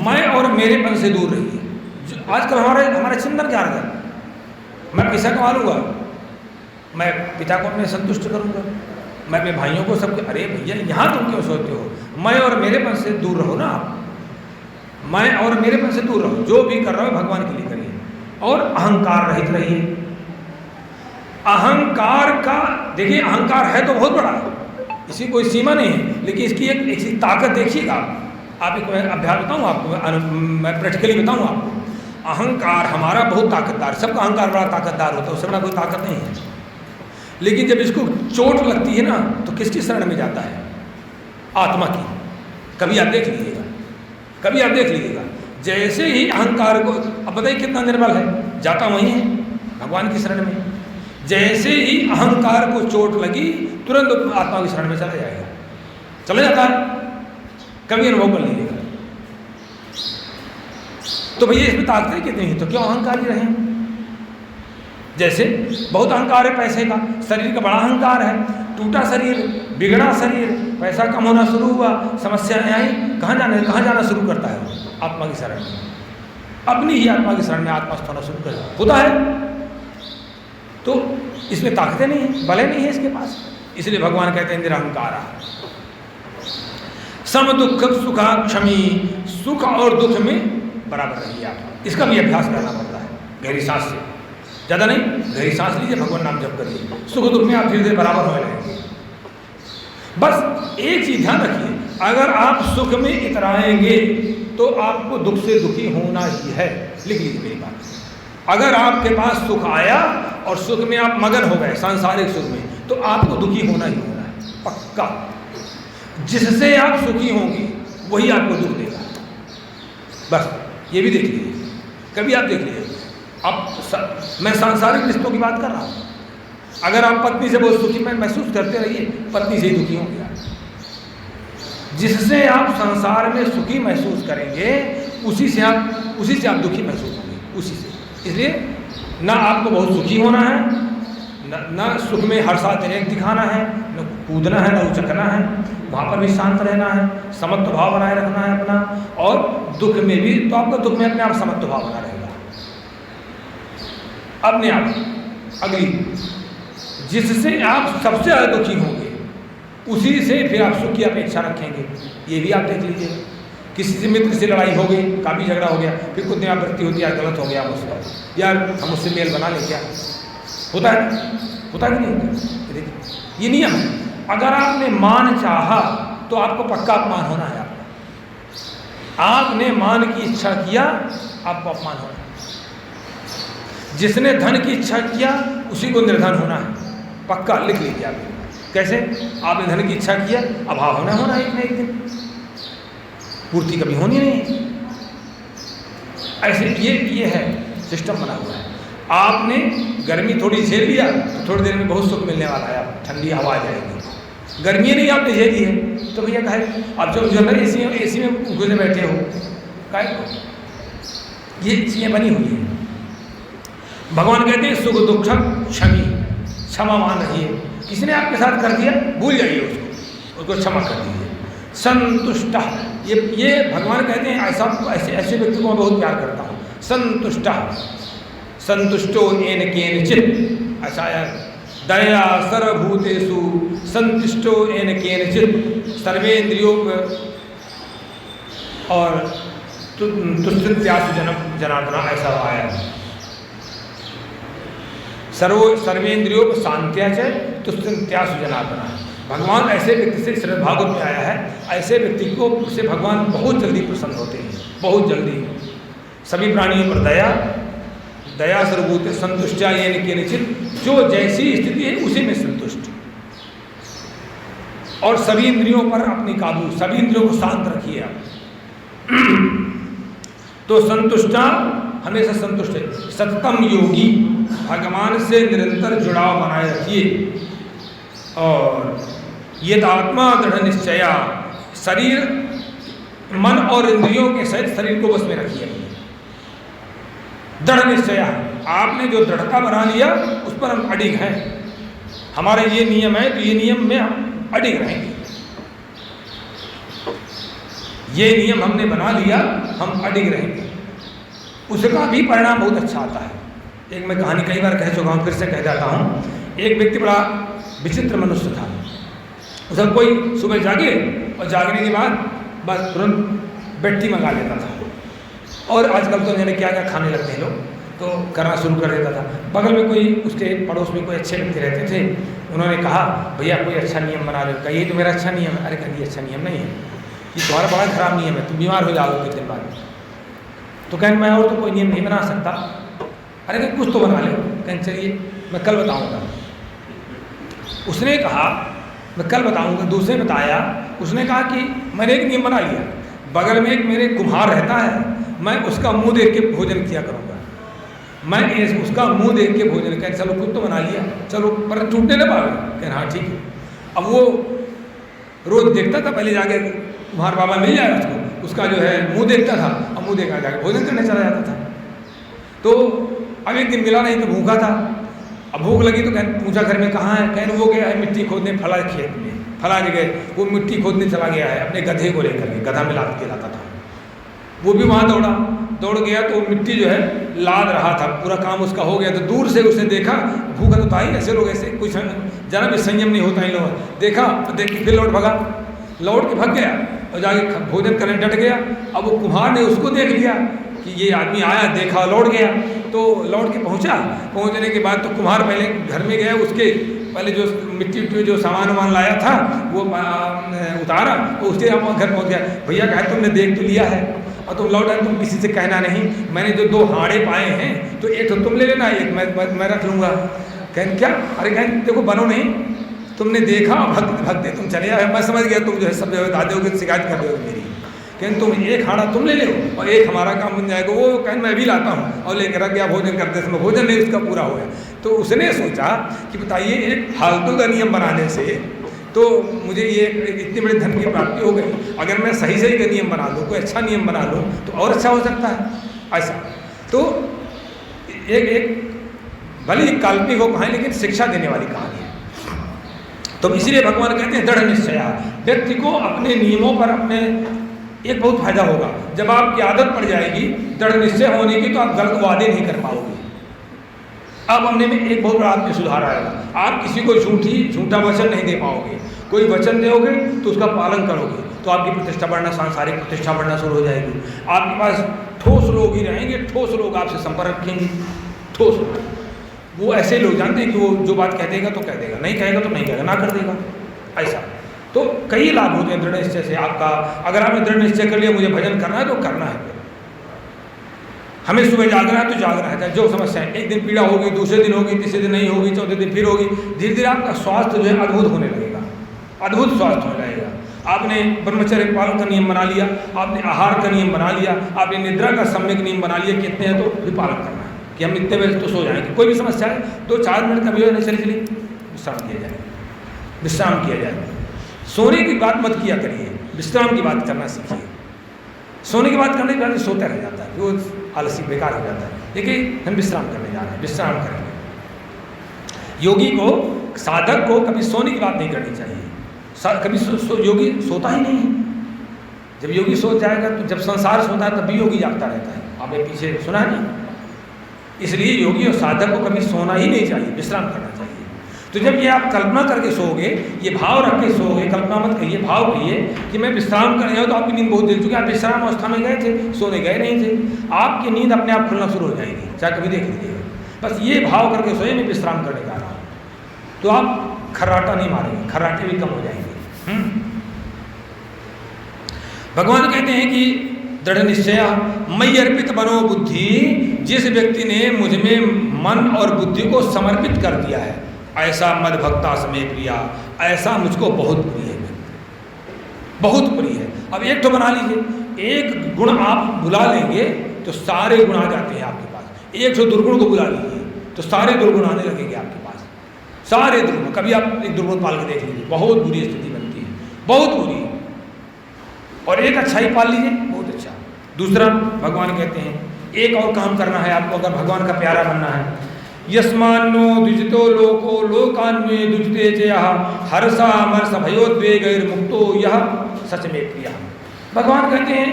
मैं और मेरेपन से दूर रहिए। आजकल हमारा चिंतन क्या रहता है? मैं पैसा कमा लूंगा, मैं पिता को अपने संतुष्ट करूंगा, मैं अपने भाइयों को सबके, अरे भैया यहाँ तुम क्यों सोचते हो? मैं और मेरेपन से दूर रहो ना आप, मैं और मेरेपन से दूर रहो, जो भी कर रहे हो भगवान के लिए करिए, और अहंकार रहित रहिए। अहंकार का देखिए, अहंकार है तो बहुत बड़ा, इसकी कोई सीमा नहीं है, लेकिन इसकी एक ताकत देखिएगा आप। एक अभ्यास बताऊँ आपको, मैं प्रैक्टिकली बताऊँ आपको। अहंकार हमारा बहुत ताकतदार, सबका अहंकार बड़ा ताकतदार होता है, उससे बड़ा कोई ताकत नहीं है। लेकिन जब इसको चोट लगती है ना, तो किसकी शरण में जाता है? आत्मा की। कभी आप देख लीजिएगा, कभी आप देख लीजिएगा, जैसे ही अहंकार को, अब बताइए कितना निर्बल है, जाता वहीं है भगवान की शरण में। जैसे ही अहंकार को चोट लगी, तुरंत आत्मा की शरण में चला जाएगा, चला जाता है। कभी अनुभव कर लीजिएगा। तो भैया इसमें ताकत कितनी है, तो क्यों अहंकारी रहे? जैसे बहुत अहंकार है पैसे का, शरीर का बड़ा अहंकार है, टूटा शरीर, बिगड़ा शरीर, पैसा कम होना शुरू हुआ, समस्याएं आई, कहाँ जाना शुरू करता है? आत्मा की शरण में, अपनी ही आत्मा की शरण में आत्मस्थ होना शुरू कर होता है। तो इसमें ताकतें नहीं है, बले नहीं है इसके पास, इसलिए भगवान कहते हैं निरहंकारा। सम दुख सुखा क्षमी, सुख और दुख में बराबर रहिए आप। इसका भी अभ्यास करना पड़ता है, गहरी सांस से, ज़्यादा नहीं, गहरी सांस लीजिए, भगवान नाम जप करिए, सुख दुख में आप धीरे धीरे बराबर होने लगेंगे। बस एक चीज ध्यान रखिए, अगर आप सुख में इतराएंगे तो आपको दुख से दुखी होना ही है। लिख लीजिए मेरी बात, अगर आपके पास सुख आया और सुख में आप मगन हो गए, सांसारिक सुख में, तो आपको दुखी होना ही होना है, पक्का। जिससे आप सुखी होंगे वही आपको दुख देगा, बस ये भी देख लीजिए, कभी आप देख लीजिए। अब मैं सांसारिक रिश्तों की बात कर रहा हूँ, अगर आप पत्नी से बहुत सुखी महसूस करते रहिए, पत्नी से ही दुखी होंगे आप। जिससे आप संसार में सुखी महसूस करेंगे, उसी से आप दुखी महसूस होंगे, उसी से। इसलिए ना आपको बहुत सुखी होना है, ना सुख में हर साथ अनेक दिखाना है, न कूदना है, न उचकना है, वहाँ पर भी शांत रहना है, समत्व भाव बनाए रखना है अपना, और दुख में भी, तो आपका दुख में अपने आप समत्व भाव बना रहेगा अपने आप। अगली, जिससे आप सबसे ज़्यादा दुखी होंगे, उसी से फिर आप सुख की अपेक्षा रखेंगे, ये भी आप देख लीजिए। किसी से मित्र से लड़ाई हो गई, काफ़ी झगड़ा हो गया, फिर कुछ दिन आवृत्ति होती है, यार गलत हो गया मुझसे, यार हम उससे मेल बना लें, क्या होता है? होता है कि नहीं होता? देखिए ये नियम है, अगर आपने मान चाहा तो आपको पक्का अपमान होना है। आपने मान की इच्छा किया, आपको अपमान होना है। जिसने धन की इच्छा किया, उसी को निर्धन होना है, पक्का लिख लीजिए आप। कैसे? आपने धन की इच्छा किया, अभाव होना एक न एक दिन, पूर्ति कभी होनी नहीं। ऐसे ये है सिस्टम बना हुआ है। आपने गर्मी थोड़ी झेल लिया तो थोड़ी देर में बहुत सुख मिलने वाला है, आप ठंडी हवा आ जाएगी। गर्मी नहीं आपने झेली है तो भैया कहे आप जो जनरल एसी में घुसे बैठे हो, काहे को? ये चीज़ें बनी हुई हैं। भगवान कहते हैं सुख दुख क्षमी, क्षमावान रहिए। किसी ने आपके साथ कर दिया, भूल जाइए उसको क्षमा कर दीजिए। संतुष्ट, ये भगवान कहते हैं ऐसे व्यक्ति को मैं बहुत प्यार करता हूँ। संतुष्टः संतुष्टो येन केनचित्, ऐसा है दया सर्वभूतेषु संतुष्टो येन केनचित् सर्वेन्द्रियों और तुष्टित्यासु जनार्दन, ऐसा आया सर्वेन्द्रियों को शांत्या च तुष्टित्यासु जनार्दन। भगवान ऐसे व्यक्ति से श्रीमद् भागवत में आया है, ऐसे व्यक्ति को से भगवान बहुत जल्दी प्रसन्न होते हैं, बहुत जल्दी। सभी प्राणियों पर दया सर्वभूत संतुष्टा येन केनचित्, जो जैसी स्थिति है उसी में संतुष्ट, और सभी इंद्रियों पर अपनी काबू, सभी इंद्रियों को शांत रखिए आप। तो संतुष्टा हमेशा संतुष्ट है। सततम योगी, भगवान से निरंतर जुड़ाव बनाए रखिए। और ये आत्मा दृढ़ निश्चया, शरीर मन और इंद्रियों के सहित शरीर को बस में रखिए। दृढ़ निश्चया, आपने जो दृढ़ता बना लिया उस पर हम अडिग हैं। हमारे ये नियम है तो ये नियम में हम अडिग रहेंगे। ये नियम हमने बना लिया, हम अडिग रहेंगे। उसका भी परिणाम बहुत अच्छा आता है। एक मैं कहानी कई बार कह चुका हूँ, फिर से कह जाता हूँ। एक व्यक्ति बड़ा विचित्र मनुष्य था। उसका कोई सुबह जागे और जागने के बाद बस तुरंत बैठी मंगा लेता था, और आजकल तो मैंने क्या क्या खाने लगते हैं लोग, तो करना शुरू कर देता था। बगल में कोई उसके पड़ोस में कोई अच्छे व्यक्ति रहते थे, उन्होंने कहा भैया कोई अच्छा नियम बना लो। कहा ये तो मेरा अच्छा नियम है। अरे कहा ये अच्छा नियम नहीं है, ये तुम्हारा बड़ा खराब नियम है, तुम बीमार हो जाओगे कुछ दिन बाद। तो कहें मैं और तो कोई नियम नहीं बना सकता। अरे कहीं कुछ तो बना लो। कहें चलिए मैं कल बताऊँगा। उसने कहा मैं कल बताऊँगा। दूसरे बताया, उसने कहा कि मैंने एक नियम बना लिया, बगल में एक मेरे कुम्हार रहता है, मैं उसका मुंह देख के भोजन किया करूँगा। मैं उसका मुंह देख के भोजन कह, चलो कुछ तो बना लिया, चलो पर टूटने ना पावे। कह हाँ ठीक है। अब वो रोज देखता था, पहले जाके कुम्हार बाबा मिल जाए उसको, उसका जो है मुंह देखता था, और मुंह देखा जाके भोजन करने चला जाता था। तो अब एक दिन मिला नहीं तो भूखा था। अब भूख लगी तो कह पूछा घर में कहाँ है। कहने वो गया है मिट्टी खोदने फला खेत में, फला जगह वो मिट्टी खोदने चला गया है अपने गधे को लेकर के, गधा में लाद के लाता था। वो भी वहाँ दौड़ गया तो मिट्टी जो है लाद रहा था, पूरा काम उसका हो गया। तो दूर से उसने देखा, भूखा तो था ही, ऐसे लोग ऐसे कुछ जरा भी संयम नहीं होता इन लोग। देखा तो देख के फिर लौट के भाग गया और जाके भोजन करने डट गया। अब वो कुम्हार ने उसको देख लिया कि ये आदमी आया, देखा लौट गया। तो लौट के पहुंचने के बाद तो कुम्हार पहले घर में गया, उसके पहले जो मिट्टी जो सामान लाया था वो उतारा, तो उसके घर पहुंच गया। भैया कहा तुमने देख तो लिया है और तुम लौट आए, तुम किसी से कहना नहीं। मैंने जो 2 हाड़े पाए हैं तो एक तो तुम ले लेना, एक मैं रख लूँगा। कहन क्या? अरे कहन देखो बनो नहीं, तुमने देखा भग दे तुम चले आए। मैं समझ गया तुम जो है सब जगह दादे हो शिकायत कर रहे हो मेरी। कहन तुम एक हाड़ा तुम ले लो और एक हमारा काम बन जाएगा। वो कहन मैं भी लाता हूँ, और लेकर रख गया भोजन करते समय। भोजन नहीं उसका पूरा हो गया। तो उसने सोचा कि बताइए एक फालतू का नियम बनाने से तो मुझे ये इतनी बड़ी धन की प्राप्ति हो गई, अगर मैं सही का नियम बना लूँ, कोई अच्छा नियम बना लूँ तो और अच्छा हो सकता है। ऐसा तो एक भले ही काल्पनिक हो कहानी, लेकिन शिक्षा देने वाली कहानी है। तो इसीलिए भगवान कहते हैं दृढ़ निश्चया। व्यक्ति को अपने नियमों पर अपने एक बहुत फायदा होगा। जब आपकी आदत पड़ जाएगी दृढ़ निश्चय होने की, तो आप गलत वादे नहीं कर पाओगे। अब हमने में एक बहुत बड़ा आपके सुधार आएगा। आप किसी को झूठा वचन नहीं दे पाओगे। कोई वचन दोगे तो उसका पालन करोगे, तो आपकी प्रतिष्ठा बढ़ना, सांसारिक प्रतिष्ठा बढ़ना शुरू हो जाएगी। आपके पास ठोस लोग ही रहेंगे, ठोस लोग आपसे संपर्क रखेंगे। ठोस लोग वो ऐसे लोग जानते हैं कि वो जो बात कह देगा तो कह देगा, नहीं कहेगा तो नहीं कहेगा, ना कर देगा। ऐसा तो कई लाभ होते हैं दृढ़ निश्चय से। आपका अगर आपने दृढ़ निश्चय कर लिया मुझे भजन करना है तो करना है, हमें सुबह जागना है तो जागना है। जो समस्या है, एक दिन पीड़ा होगी, दूसरे दिन होगी, तीसरे दिन नहीं होगी, चौथे दिन फिर होगी। धीरे धीरे आपका स्वास्थ्य जो है अद्भुत होने लगेगा, अद्भुत स्वास्थ्य होने लगेगा। आपने ब्रह्मचर्य पालन का नियम बना लिया, आपने आहार का नियम बना लिया, आपने निद्रा का सम्यक नियम बना लिया। कितने हैं तो भी पालन करना है कि हम इतने बजे तो सो जाएंगे। कोई भी समस्या है 2-4 मिनट का भी नहीं, चलिए विश्राम किया जाए, विश्राम किया जाए। सोने की बात मत किया करिए, विश्राम की बात करना सीखिए। सोने की बात करने के बाद सोता रह जाता है, वो आलसी बेकार हो जाता है। देखिए हम विश्राम करने जा रहे हैं, विश्राम करेंगे। योगी को, साधक को कभी सोने की बात नहीं करनी चाहिए। कभी योगी सोता ही नहीं है। जब योगी सो जाएगा तो जब संसार सोता है तब भी योगी जागता रहता है, आपने पीछे सुना है ना। इसलिए योगी और साधक को कभी सोना ही नहीं चाहिए, विश्राम करना चाहिए। तो जब ये आप कल्पना करके सोओगे, ये भाव रख के सोओगे, कल्पना मत कहिए, भाव कहिए कि मैं विश्राम करने जाऊँ, तो आपकी नींद बहुत दिल चुकी। आप विश्राम अवस्था में गए थे, सोने गए नहीं थे, आपकी नींद अपने आप खुलना शुरू हो जाएगी, चाहे कभी देख लीजिएगा। बस ये भाव करके सोए मैं विश्राम करने जा रहा हूँ, तो आप खर्राटा नहीं मारेंगे, खर्राटे भी कम हो जाएंगे। भगवान कहते हैं कि दृढ़ निश्चय मयि अर्पित मनो बुद्धि, जिस व्यक्ति ने मुझ में मन और बुद्धि को समर्पित कर दिया है, ऐसा मद भक्ता समय प्रिया, ऐसा मुझको बहुत प्रिय है, बहुत प्रिय है। अब एक तो बना लीजिए, एक गुण आप बुला लेंगे तो सारे गुण आ जाते हैं आपके पास। एक तो दुर्गुण को बुला लीजिए तो सारे दुर्गुण आने लगेंगे आपके पास, सारे दुर्गुण। कभी आप एक दुर्गुण पाल के देख लीजिए, बहुत बुरी स्थिति बनती है, बहुत बुरी। और एक अच्छाई पाल लीजिए, बहुत अच्छा। दूसरा, भगवान कहते हैं एक और काम करना है आपको, अगर भगवान का प्यारा बनना है। यस्मान्नो द्विजितो लोको लोकान्वे द्विजते च हर्षा अमर्ष भयोद्वेगैर्मुक्तो यह सच में प्रिया। भगवान कहते हैं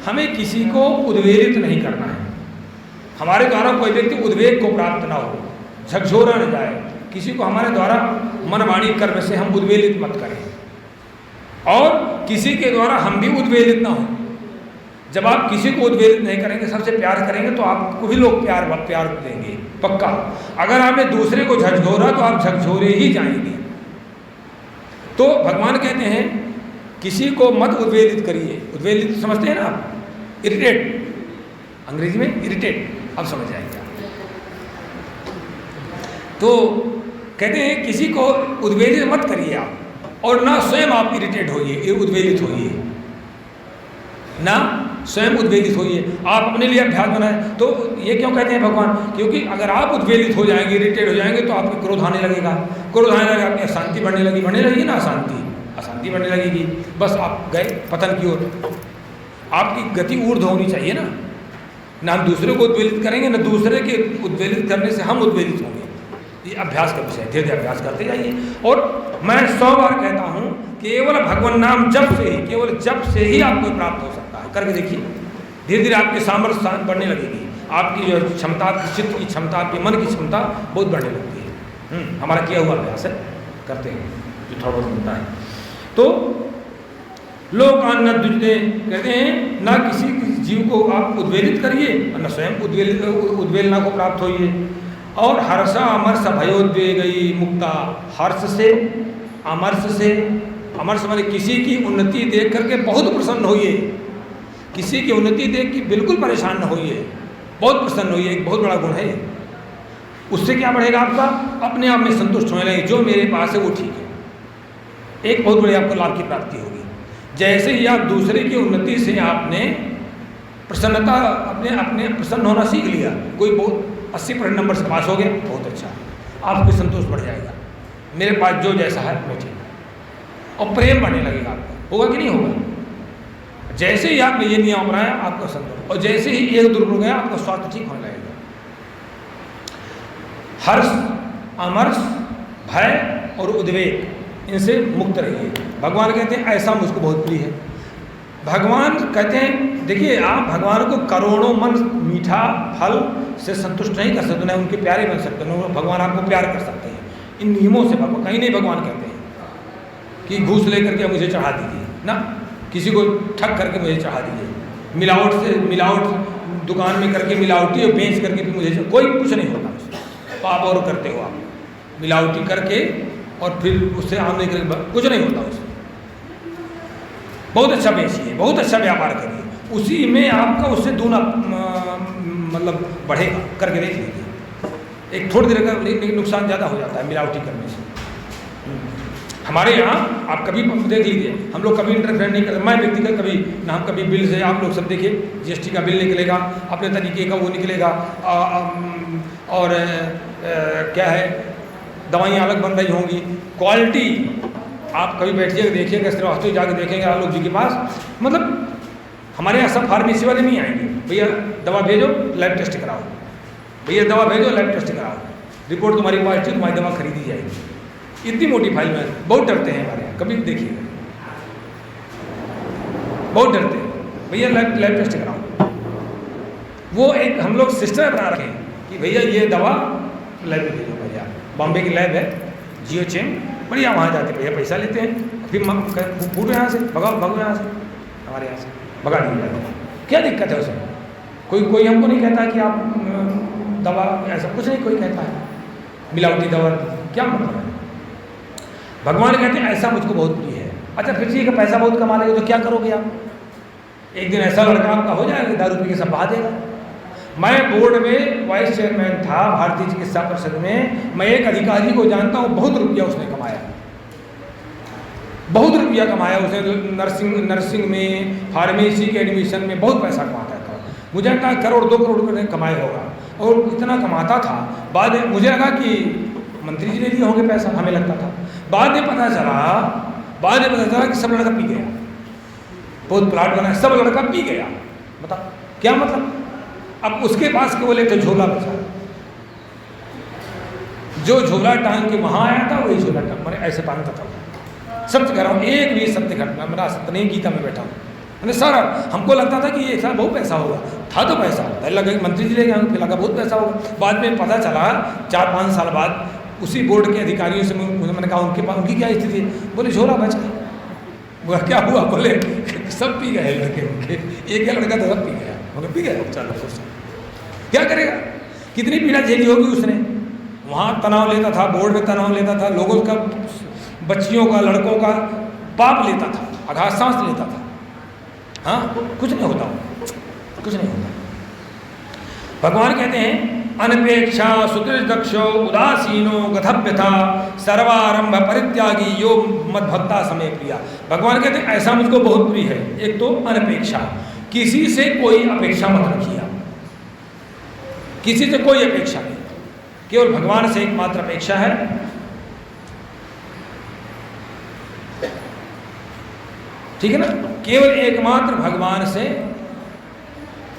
हमें किसी को उद्वेलित नहीं करना है, हमारे द्वारा कोई व्यक्ति उद्वेग को प्राप्त ना हो, झकझोरा न जाए, किसी को हमारे द्वारा मन वाणी कर्म से हम उद्वेलित मत करें, और किसी के द्वारा हम भी उद्वेलित ना हो। जब आप किसी को उद्वेलित नहीं करेंगे, सबसे प्यार करेंगे, तो आपको भी लोग प्यार देंगे पक्का। अगर आपने दूसरे को झकझोरा तो आप झकझोरे ही जाएंगे। तो भगवान कहते हैं किसी को मत उद्वेलित करिए। उद्वेलित समझते हैं ना आप, इरिटेट, अंग्रेजी में इरिटेट, अब समझ जाएंगे। तो कहते हैं किसी को उद्वेलित मत करिए आप, और ना स्वयं आप इरिटेट होइए, उद्वेलित होइए, ना स्वयं उद्वेलित होइए। आप अपने लिए अभ्यास बनाएं। तो ये क्यों कहते हैं भगवान? क्योंकि अगर आप उद्वेलित हो जाएंगे, इरिटेट हो जाएंगे, तो आपको क्रोध आने लगेगा, क्रोध आने लगेगा, आपकी अशांति बढ़ने लगेगी ना, अशांति बढ़ने लगेगी, बस आप गए पतन की ओर। आपकी गति ऊर्ध्व होनी चाहिए ना हम दूसरे को उद्वेलित करेंगे, ना दूसरे के उद्वेलित करने से हम उद्वेलित होंगे। ये अभ्यास का विषय, धीरे धीरे अभ्यास करते जाइए। और मैं 100 बार कहता हूँ, केवल भगवान नाम जप से ही, केवल जप से ही आपको प्राप्त हो सकता है। करके देखिए, धीरे धीरे आपकी सामर्थ्य बढ़ने लगेगी, आपकी जो क्षमता, चित्त की क्षमता, आपके मन की क्षमता बहुत बढ़ने लगती है। हमारा किया हुआ अभ्यास है, करते हैं जो थोड़ा बहुत मिलता है। तो लोग न द्विजते, कहते हैं ना किसी जीव को आप उद्वेलित करिए और न स्वयं उद्वेलना को प्राप्त होइए। और हर्षा अमर्ष भयोद्वेगई मुक्ता, हर्ष से, अमर्ष माने किसी की उन्नति देख करके बहुत प्रसन्न होइए, किसी की उन्नति देख के बिल्कुल परेशान न होइए, बहुत प्रसन्न होइए, एक बहुत बड़ा गुण है। उससे क्या बढ़ेगा? आपका अपने आप में संतुष्ट होने लगे, जो मेरे पास है वो ठीक है। एक बहुत बड़ी आपको लाभ की प्राप्ति होगी। जैसे ही आप दूसरे की उन्नति से आपने प्रसन्नता, अपने प्रसन्न होना सीख लिया, कोई बहुत 80% नंबर से पास हो गया, बहुत अच्छा, आपको संतोष बढ़ जाएगा, मेरे पास जो जैसा है वो ठीक है, और प्रेम बढ़ने लगेगा आपको। होगा कि नहीं होगा? जैसे ही आपने ये नियम अपनाया, आपका संतोष, और जैसे ही एक दुर्गुण गया, आपका स्वास्थ्य ठीक होने लगेगा। हर्ष, अमर्ष, भय और उद्वेग, इनसे मुक्त रहिए। भगवान कहते हैं ऐसा मुझको बहुत प्रिय है। भगवान कहते हैं, देखिए आप भगवान को करोड़ों मन मीठा फल से संतुष्ट नहीं कर सकते, नहीं उनके प्यारे बन सकते, नहीं भगवान आपको प्यार कर सकते हैं इन नियमों से। भगवान कहीं नहीं भगवान कहते हैं कि घूस लेकर के मुझे चढ़ा दीजिए ना, किसी को ठग करके मुझे चढ़ा दीजिए, मिलावट दुकान में करके मिलावटी और बेच करके भी मुझे, कोई कुछ नहीं होता उससे। पाप और करते हो आप, मिलावटी करके और फिर उससे आमने करके कुछ नहीं होता उससे। बहुत अच्छा बेचिए, बहुत अच्छा व्यापार करिए, उसी में आपका उससे दूना मतलब बढ़ेगा। करके देख लीजिए, एक थोड़ी देर का नुकसान ज़्यादा हो जाता है मिलावटी करने से। हमारे यहाँ आप कभी देख लीजिए, हम लोग कभी इंटरफेयर नहीं करते। मैं व्यक्तिगत कभी ना, हम कभी बिल से, आप लोग सब देखिए, GST का बिल निकलेगा, अपने तरीके का वो निकलेगा, और क्या है, दवाइयाँ अलग बन रही होंगी, क्वालिटी आप कभी बैठिएगा देखिएगा, श्रीवास्तव जाकर देखेंगे आप लोग जी के पास, मतलब हमारे यहाँ सब फार्मेसी वाले नहीं आएंगे, भैया दवा भेजो लैब टेस्ट कराओ, भैया दवा भेजो लैब टेस्ट कराओ, रिपोर्ट तुम्हारी पॉजिटिव, तुम्हारी दवा खरीदी जाएगी। इतनी मोटी फाइल में बहुत डरते हैं हमारे यहाँ, कभी देखिएगा बहुत डरते हैं, भैया लैब टेस्ट कराओ। वो एक हम लोग सिस्टम बना रखे हैं कि भैया ये दवा लैब में भेजो भैया, बॉम्बे की लैब है जियो चेम, बढ़िया, वहाँ जाते भैया पैसा लेते हैं, फिर फूटो यहाँ से, भगाओ भगो यहाँ से, हमारे यहाँ से भगा दिया जाता है। क्या दिक्कत है उसमें? कोई हमको नहीं कहता कि आप दवा ऐसा कुछ नहीं कोई कहता है, मिलावटी दवा, क्या मतलब है? भगवान कहते हैं ऐसा मुझको बहुत प्रिय है। अच्छा फिर ठीक है, पैसा बहुत कमा लेंगे तो क्या करोगे आप? एक दिन ऐसा लड़का आपका हो जाएगा दारू पी के सब बहा देगा। मैं बोर्ड में वाइस चेयरमैन था भारतीय चिकित्सा परिषद में, मैं एक अधिकारी को जानता हूँ, बहुत रुपया उसने कमाया, बहुत रुपया कमाया उसने नर्सिंग में, फार्मेसी के एडमिशन में बहुत पैसा कमाता था। मुझे लगता करोड़ 2 करोड़ रुपये कमाया होगा, और इतना कमाता था। बाद में मुझे लगा कि मंत्री जी ने दिए होंगे पैसा, हमें लगता था। बाद में पता चला कि सब लड़का पी गया, बहुत प्लाट बना, सब लड़का पी गया। बताओ क्या मतलब? अब उसके पास केवल एक झोला बचा, जो झोला टांग के वहां आया था वही झोला टांग मैंने ऐसे टांगता था। सत्य कह रहा हूँ, एक भी सत्य घटना, मेरा सत्य नहीं, गीता में बैठा हूँ मैंने सारा। हमको लगता था कि ये सारा बहुत पैसा होगा, था तो पैसा, पहले लगा मंत्री जी ले गए, फिर लगा बहुत पैसा होगा। बाद में पता चला 4-5 साल बाद उसी बोर्ड के अधिकारियों से मैंने कहा उनकी क्या स्थिति है? बोले झोला बच गया। बोला क्या हुआ? बोले सब पी गए लड़के उनके, एक लड़का तो सब पी गया। मगर पी गया, चलो सोचो क्या करेगा, कितनी पीड़ा झेली होगी उसने। वहाँ तनाव लेता था, बोर्ड में तनाव लेता था, लोगों का, बच्चियों का, लड़कों का पाप लेता था, अघात सांस लेता था। हाँ, कुछ नहीं होता, कुछ नहीं होता। भगवान कहते हैं अनपेक्षा सुदृढ़ उदासीनो गतभ्यथा सर्वारंभ परित्यागी यो मद्भक्ता समय प्रिया। भगवान कहते हैं ऐसा मुझको बहुत प्रिय है। एक तो अनपेक्षा, किसी से कोई अपेक्षा मत रखिए आप, किसी से कोई अपेक्षा नहीं, केवल भगवान से एकमात्र अपेक्षा है। ठीक है ना? केवल एकमात्र भगवान से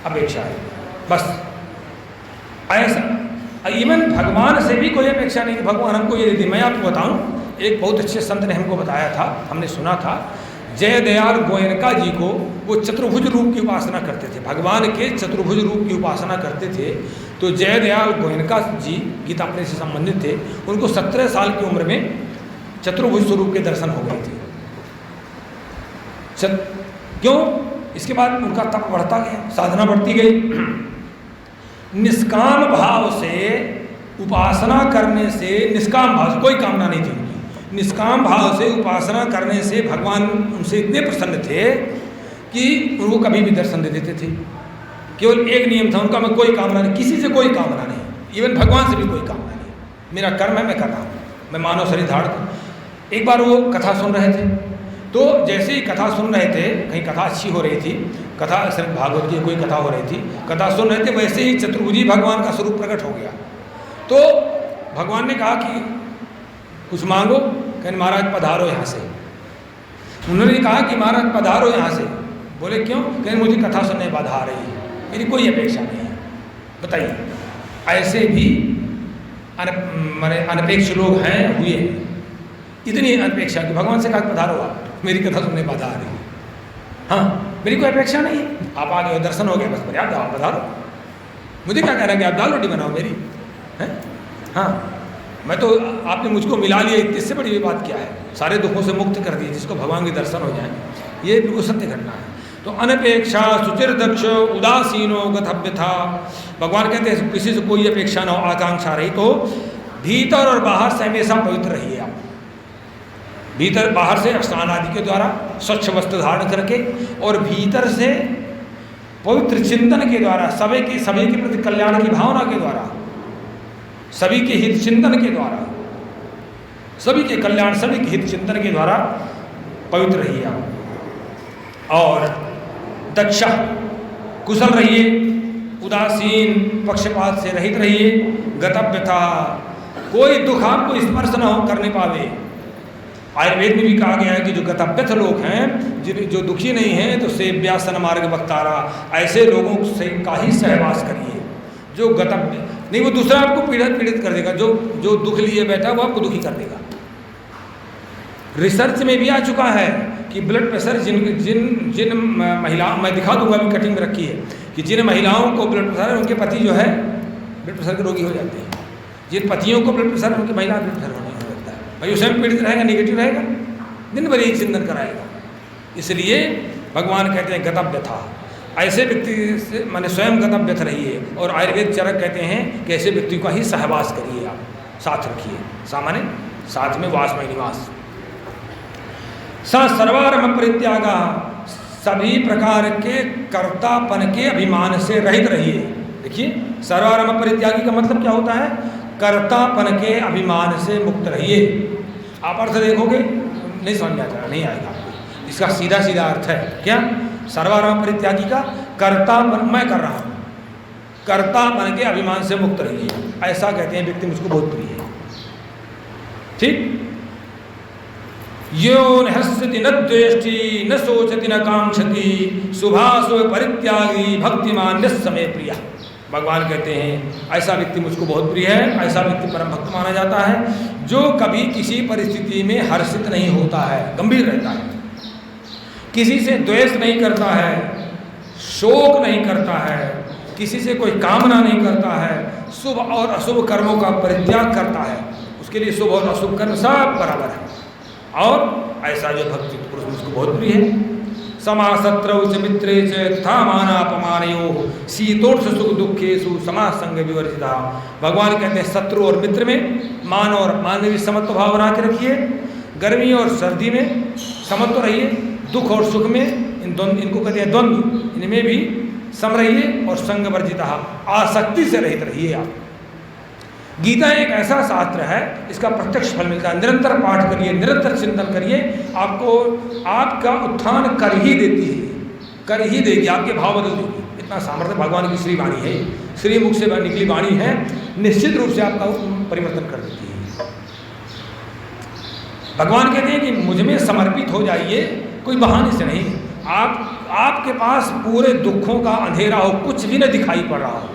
अपेक्षा है, बस ऐसा। इवन भगवान से भी कोई अपेक्षा नहीं कि भगवान हमको ये देते। मैं आपको बताऊं, एक बहुत अच्छे संत ने हमको बताया था, हमने सुना था, जयदयाल गोयनका जी को वो चतुर्भुज रूप की उपासना करते थे, भगवान के चतुर्भुज रूप की उपासना करते थे। तो जयदयाल गोयनका जी गीता प्रेस से संबंधित थे, उनको 17 साल की उम्र में चतुर्भुज स्वरूप के दर्शन हो गए थे। क्यों? इसके बाद उनका तप बढ़ता गया, साधना बढ़ती गई। निष्काम भाव से उपासना करने से, निष्काम भाव से, कोई कामना नहीं थी उनकी, निष्काम भाव से उपासना करने से भगवान उनसे इतने प्रसन्न थे कि उनको कभी भी दर्शन दे देते थे। केवल एक नियम था उनका, मैं कोई कामना नहीं, किसी से कोई कामना नहीं, इवन भगवान से भी कोई कामना नहीं, मेरा कर्म है, मैं कर रहा हूँ, मैं मानव शरीर धारण करूँ। एक बार वो कथा सुन रहे थे, तो जैसे ही कथा सुन रहे थे, कहीं कथा अच्छी हो रही थी, कथा सिर्फ भागवत की कोई कथा हो रही थी, कथा सुन रहे थे, वैसे ही चतुर्भुजी भगवान का स्वरूप प्रकट हो गया। तो भगवान ने कहा कि कुछ मांगो, कहने महाराज पधारो यहाँ से। उन्होंने कहा कि महाराज पधारो यहाँ से। बोले क्यों? कहने मुझे कथा सुनने बाधा रही है, मेरी कोई अपेक्षा नहीं है। बताइए, ऐसे भी अनपेक्ष लोग हैं, हुए हैं, इतनी अनपेक्षा कि भगवान से कहा पधारो आप, मेरी कथा सुनने बाधा आ रही है। हाँ, मेरी कोई अपेक्षा नहीं है, आप आ गए, दर्शन हो गया, बस पर्याप्त, आप पधारो। मुझे क्या कहना कि आप दाल रोटी बनाओ मेरी है? हाँ, मैं तो आपने मुझको मिला लिया, इससे बड़ी बात क्या है? सारे दुखों से मुक्त कर दिए, जिसको भगवान के दर्शन हो जाए, ये बिल्कुल सत्य घटना है। तो अनपेक्षा सुचिरदक्ष उदासीनो गतभ्यथा। भगवान कहते हैं किसी से कोई अपेक्षा ना हो, आकांक्षा रही, तो भीतर और बाहर से हमेशा पवित्र रहिए आप। भीतर बाहर से स्नान आदि के द्वारा, स्वच्छ वस्त्र धारण करके, और भीतर से पवित्र चिंतन के द्वारा, सभी के प्रति कल्याण की भावना के द्वारा, सभी के हित चिंतन के द्वारा, सभी के कल्याण, सभी के हित चिंतन के द्वारा पवित्र रहिए आप। और दक्ष, कुशल रहिए, उदासीन पक्षपात से रहित रहिए, गतभ्यथा, कोई दुख आपको स्पर्श न हो करने पावे। आयुर्वेद में भी कहा गया है कि जो गतभ्यथ लोग हैं, जो दुखी नहीं हैं, तो सेव्या सन्मार्ग वक्तारा, ऐसे लोगों से का ही सहवास करिए। जो गतभ्य नहीं, वो दूसरा आपको पीड़ित कर देगा, जो दुख लिए बैठा वो आपको दुखी कर देगा। रिसर्च में भी आ चुका है कि ब्लड प्रेशर जिन महिला, मैं दिखा दूंगा, अभी कटिंग में रखी है, कि जिन महिलाओं को ब्लड प्रेशर है उनके पति जो है ब्लड प्रेशर के रोगी हो जाते हैं, जिन पतियों को ब्लड प्रेशर है उनकी महिला ब्लड प्रेशर होने लगता है। भाई स्वयं पीड़ित रहेगा, निगेटिव रहेगा, दिन भर एक चिंतन कराएगा। इसलिए भगवान कहते हैं गतव्य था, ऐसे व्यक्ति से माने स्वयं गतव्य रहिए। और आयुर्वेद चरक कहते हैं कि ऐसे व्यक्ति का ही सहवास करिए, आप साथ रखिए, सामान्य साथ में वास में निवास। स सर्वारम्भ परित्यागा, सभी प्रकार के कर्तापन के अभिमान से रहित रहिए। देखिए सर्वारम्भ परित्यागी का मतलब क्या होता है, कर्तापन के अभिमान से मुक्त रहिए। आप अर्थ देखोगे नहीं समझ में आता, नहीं आएगा आपको। इसका सीधा सीधा अर्थ है क्या, सर्वारम्भ परित्यागी का कर्तापन, मैं कर रहा हूँ, कर्तापन के अभिमान से मुक्त रहिए। ऐसा कहते हैं व्यक्ति मुझको बहुत प्रिय है। ठीक, यो न हस्यति न द्वेष्टि न सोचति न कांक्षति शुभाशुभ परित्यागी भक्तिमान समय प्रिय। भगवान कहते हैं ऐसा व्यक्ति मुझको बहुत प्रिय है, ऐसा व्यक्ति परम भक्त माना जाता है जो कभी किसी परिस्थिति में हर्षित नहीं होता है, गंभीर रहता है, किसी से द्वेष नहीं करता है, शोक नहीं करता है, किसी से कोई कामना नहीं करता है, शुभ और अशुभ कर्मों का परित्याग करता है, उसके लिए शुभ और अशुभ कर्म सब बराबर है। और ऐसा जो भक्ति पुरुष मुझको बहुत प्रिय है। समासत्रौ च मित्रे च तथा मानापमानयोः शीतोष्ण सुख दुखेषु समासंग विवर्जिता। भगवान कहते हैं शत्रु और मित्र में मान और अपमान में भी समत्व भाव बना के रखिए, गर्मी और सर्दी में समत्व रहिए, दुख और सुख में इनको कहते हैं द्वंद्व, इनमें भी सम रहिए। और संग वर्जिता, आसक्ति से रहित रहिए। आप गीता एक ऐसा शास्त्र है, इसका प्रत्यक्ष फल मिलता है। निरंतर पाठ करिए, निरंतर चिंतन करिए, आपको आपका उत्थान कर ही देती है, कर ही देगी, आपके भाव बदल देगी। इतना सामर्थ्य भगवान की श्री वाणी है, श्री मुख से निकली वाणी है, निश्चित रूप से आपका परिवर्तन कर देती है। भगवान कहते हैं कि मुझ में समर्पित हो जाइए, कोई बहाने से नहीं। आपके पास पूरे दुखों का अंधेरा हो, कुछ भी न दिखाई पड़ रहा हो,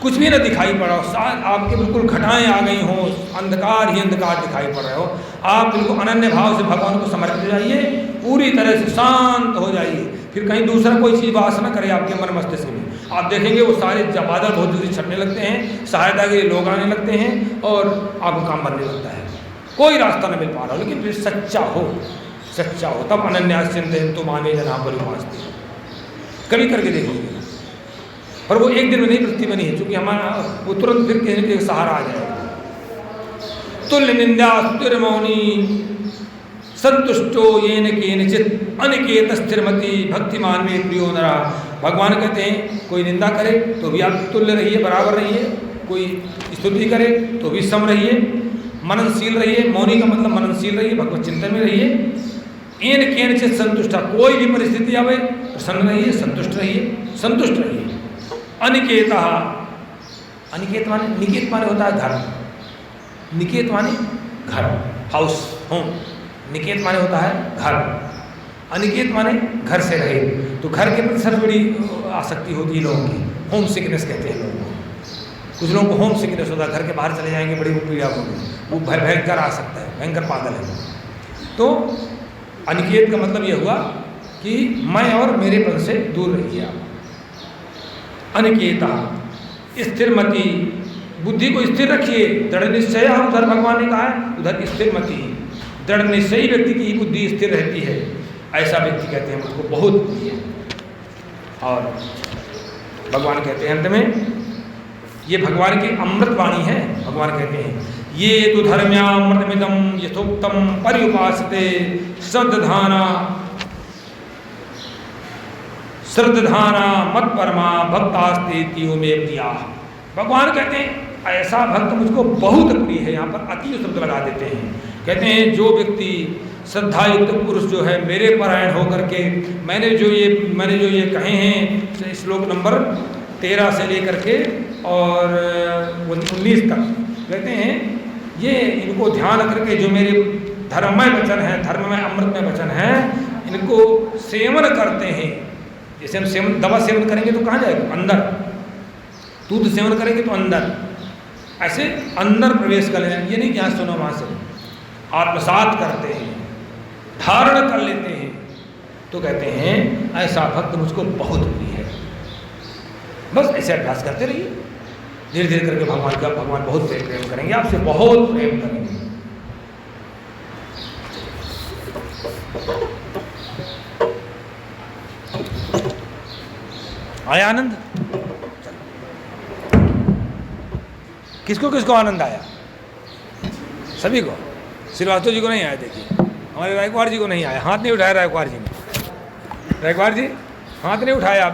कुछ भी न दिखाई पड़ रहा हो, शायद आपके बिल्कुल घटाएं आ गई हों, अंधकार ही अंधकार दिखाई पड़ रहे हो, आप बिल्कुल अनन्य भाव से भगवान को समर्पित हो जाइए, पूरी तरह से शांत हो जाइए। फिर कहीं दूसरा कोई चीज़ वास न करे आपके मन मस्तिष्क में। आप देखेंगे वो सारे बादल बहुत जल्दी छटने लगते हैं, सहायता के लिए लोग आने लगते हैं और आपको काम बनने लगता है। कोई रास्ता न मिल पा रहा हो, लेकिन फिर सच्चा हो तब अनन्यास चिंतयन्तु मामे जनाः पर्युपासते। कभी करके देखिए, पर वो एक दिन में नहीं वृत्ति बनी है, क्योंकि हमारा वो तुरंत फिर कहने के सहारा आ जाएगा। तुल्य निंदा स्तुति मौनी संतुष्टो येन केनचित् अनिकेत स्थिरमति भक्तिमान में प्रियो नरा। भगवान कहते हैं कोई निंदा करे तो भी आप तुल्य रहिए, बराबर रहिए, कोई स्तुति करे तो भी सम रहिए, मननशील रहिए। मौनी का मतलब मननशील रहिए, भगवत चिंतन में रहिए। येन केनचित् संतुष्टा, कोई भी परिस्थिति आवे प्रसन्न रहिए, संतुष्ट रहिए। अनिकेता, अनिकेत माने, निकेत माने होता है घर, निकेत माने घर, हाउस, होम। निकेत माने होता है घर, अनिकेत माने घर से रहे। तो घर के प्रति सबसे बड़ी आसक्ति होती है लोगों की, होम सिकनेस कहते हैं लोगों को। कुछ लोगों को होम सिकनेस होता है, घर के बाहर चले जाएंगे बड़ी पीड़ा होगी, वो भयंकर आ सकता है, भयंकर पागल है। तो अनिकेत का मतलब यह हुआ कि मैं और मेरेपन से दूर रहिए आप। अनिकेता स्थिरमति, बुद्धि को स्थिर रखिए, दृढ़ निश्चय, उधर भगवान ने कहा है, उधर स्थिरमति, दृढ़ निश्चयी व्यक्ति की बुद्धि स्थिर रहती है। ऐसा व्यक्ति कहते हैं मुझको बहुत प्रिय है। और भगवान कहते हैं अंत में, ये भगवान की अमृत वाणी है। भगवान कहते हैं ये तो धर्म्यामृतमिदं यथोक्तम पर्युपासते श्रद्धाना मत परमा भक्तास्ते तीयो में प्रिया। भगवान कहते हैं ऐसा भक्त मुझको बहुत प्रिय है। यहाँ पर अति शब्द लगा देते हैं, कहते हैं जो व्यक्ति श्रद्धायुक्त पुरुष जो है मेरे परायण होकर के मैंने जो ये कहे हैं श्लोक नंबर 13 से लेकर के और 19 तक, कहते हैं ये इनको ध्यान करके जो मेरे धर्ममय वचन है, धर्ममय अमृतमय वचन है, इनको सेवन करते हैं। जैसे हम सेवन, दवा सेवन करेंगे तो कहाँ जाएगा? अंदर। दूध सेवन करेंगे तो अंदर, ऐसे अंदर प्रवेश कर लेना। ये नहीं कि यहाँ सुनो वहाँ से, आत्मसात करते हैं, धारण कर लेते हैं। तो कहते हैं ऐसा भक्त मुझको बहुत प्रिय है। बस ऐसे अभ्यास करते रहिए, धीरे धीरे करके भगवान बहुत प्रेम करेंगे, आपसे बहुत प्रेम करेंगे। आया आनंद? किसको किसको आनंद आया? सभी को। श्रीवास्तव जी को नहीं आया, देखिए हमारे रायकुमार जी को नहीं आया, हाथ नहीं उठाया रायकुमार जी ने। रायकुमार जी हाथ नहीं उठाया आप।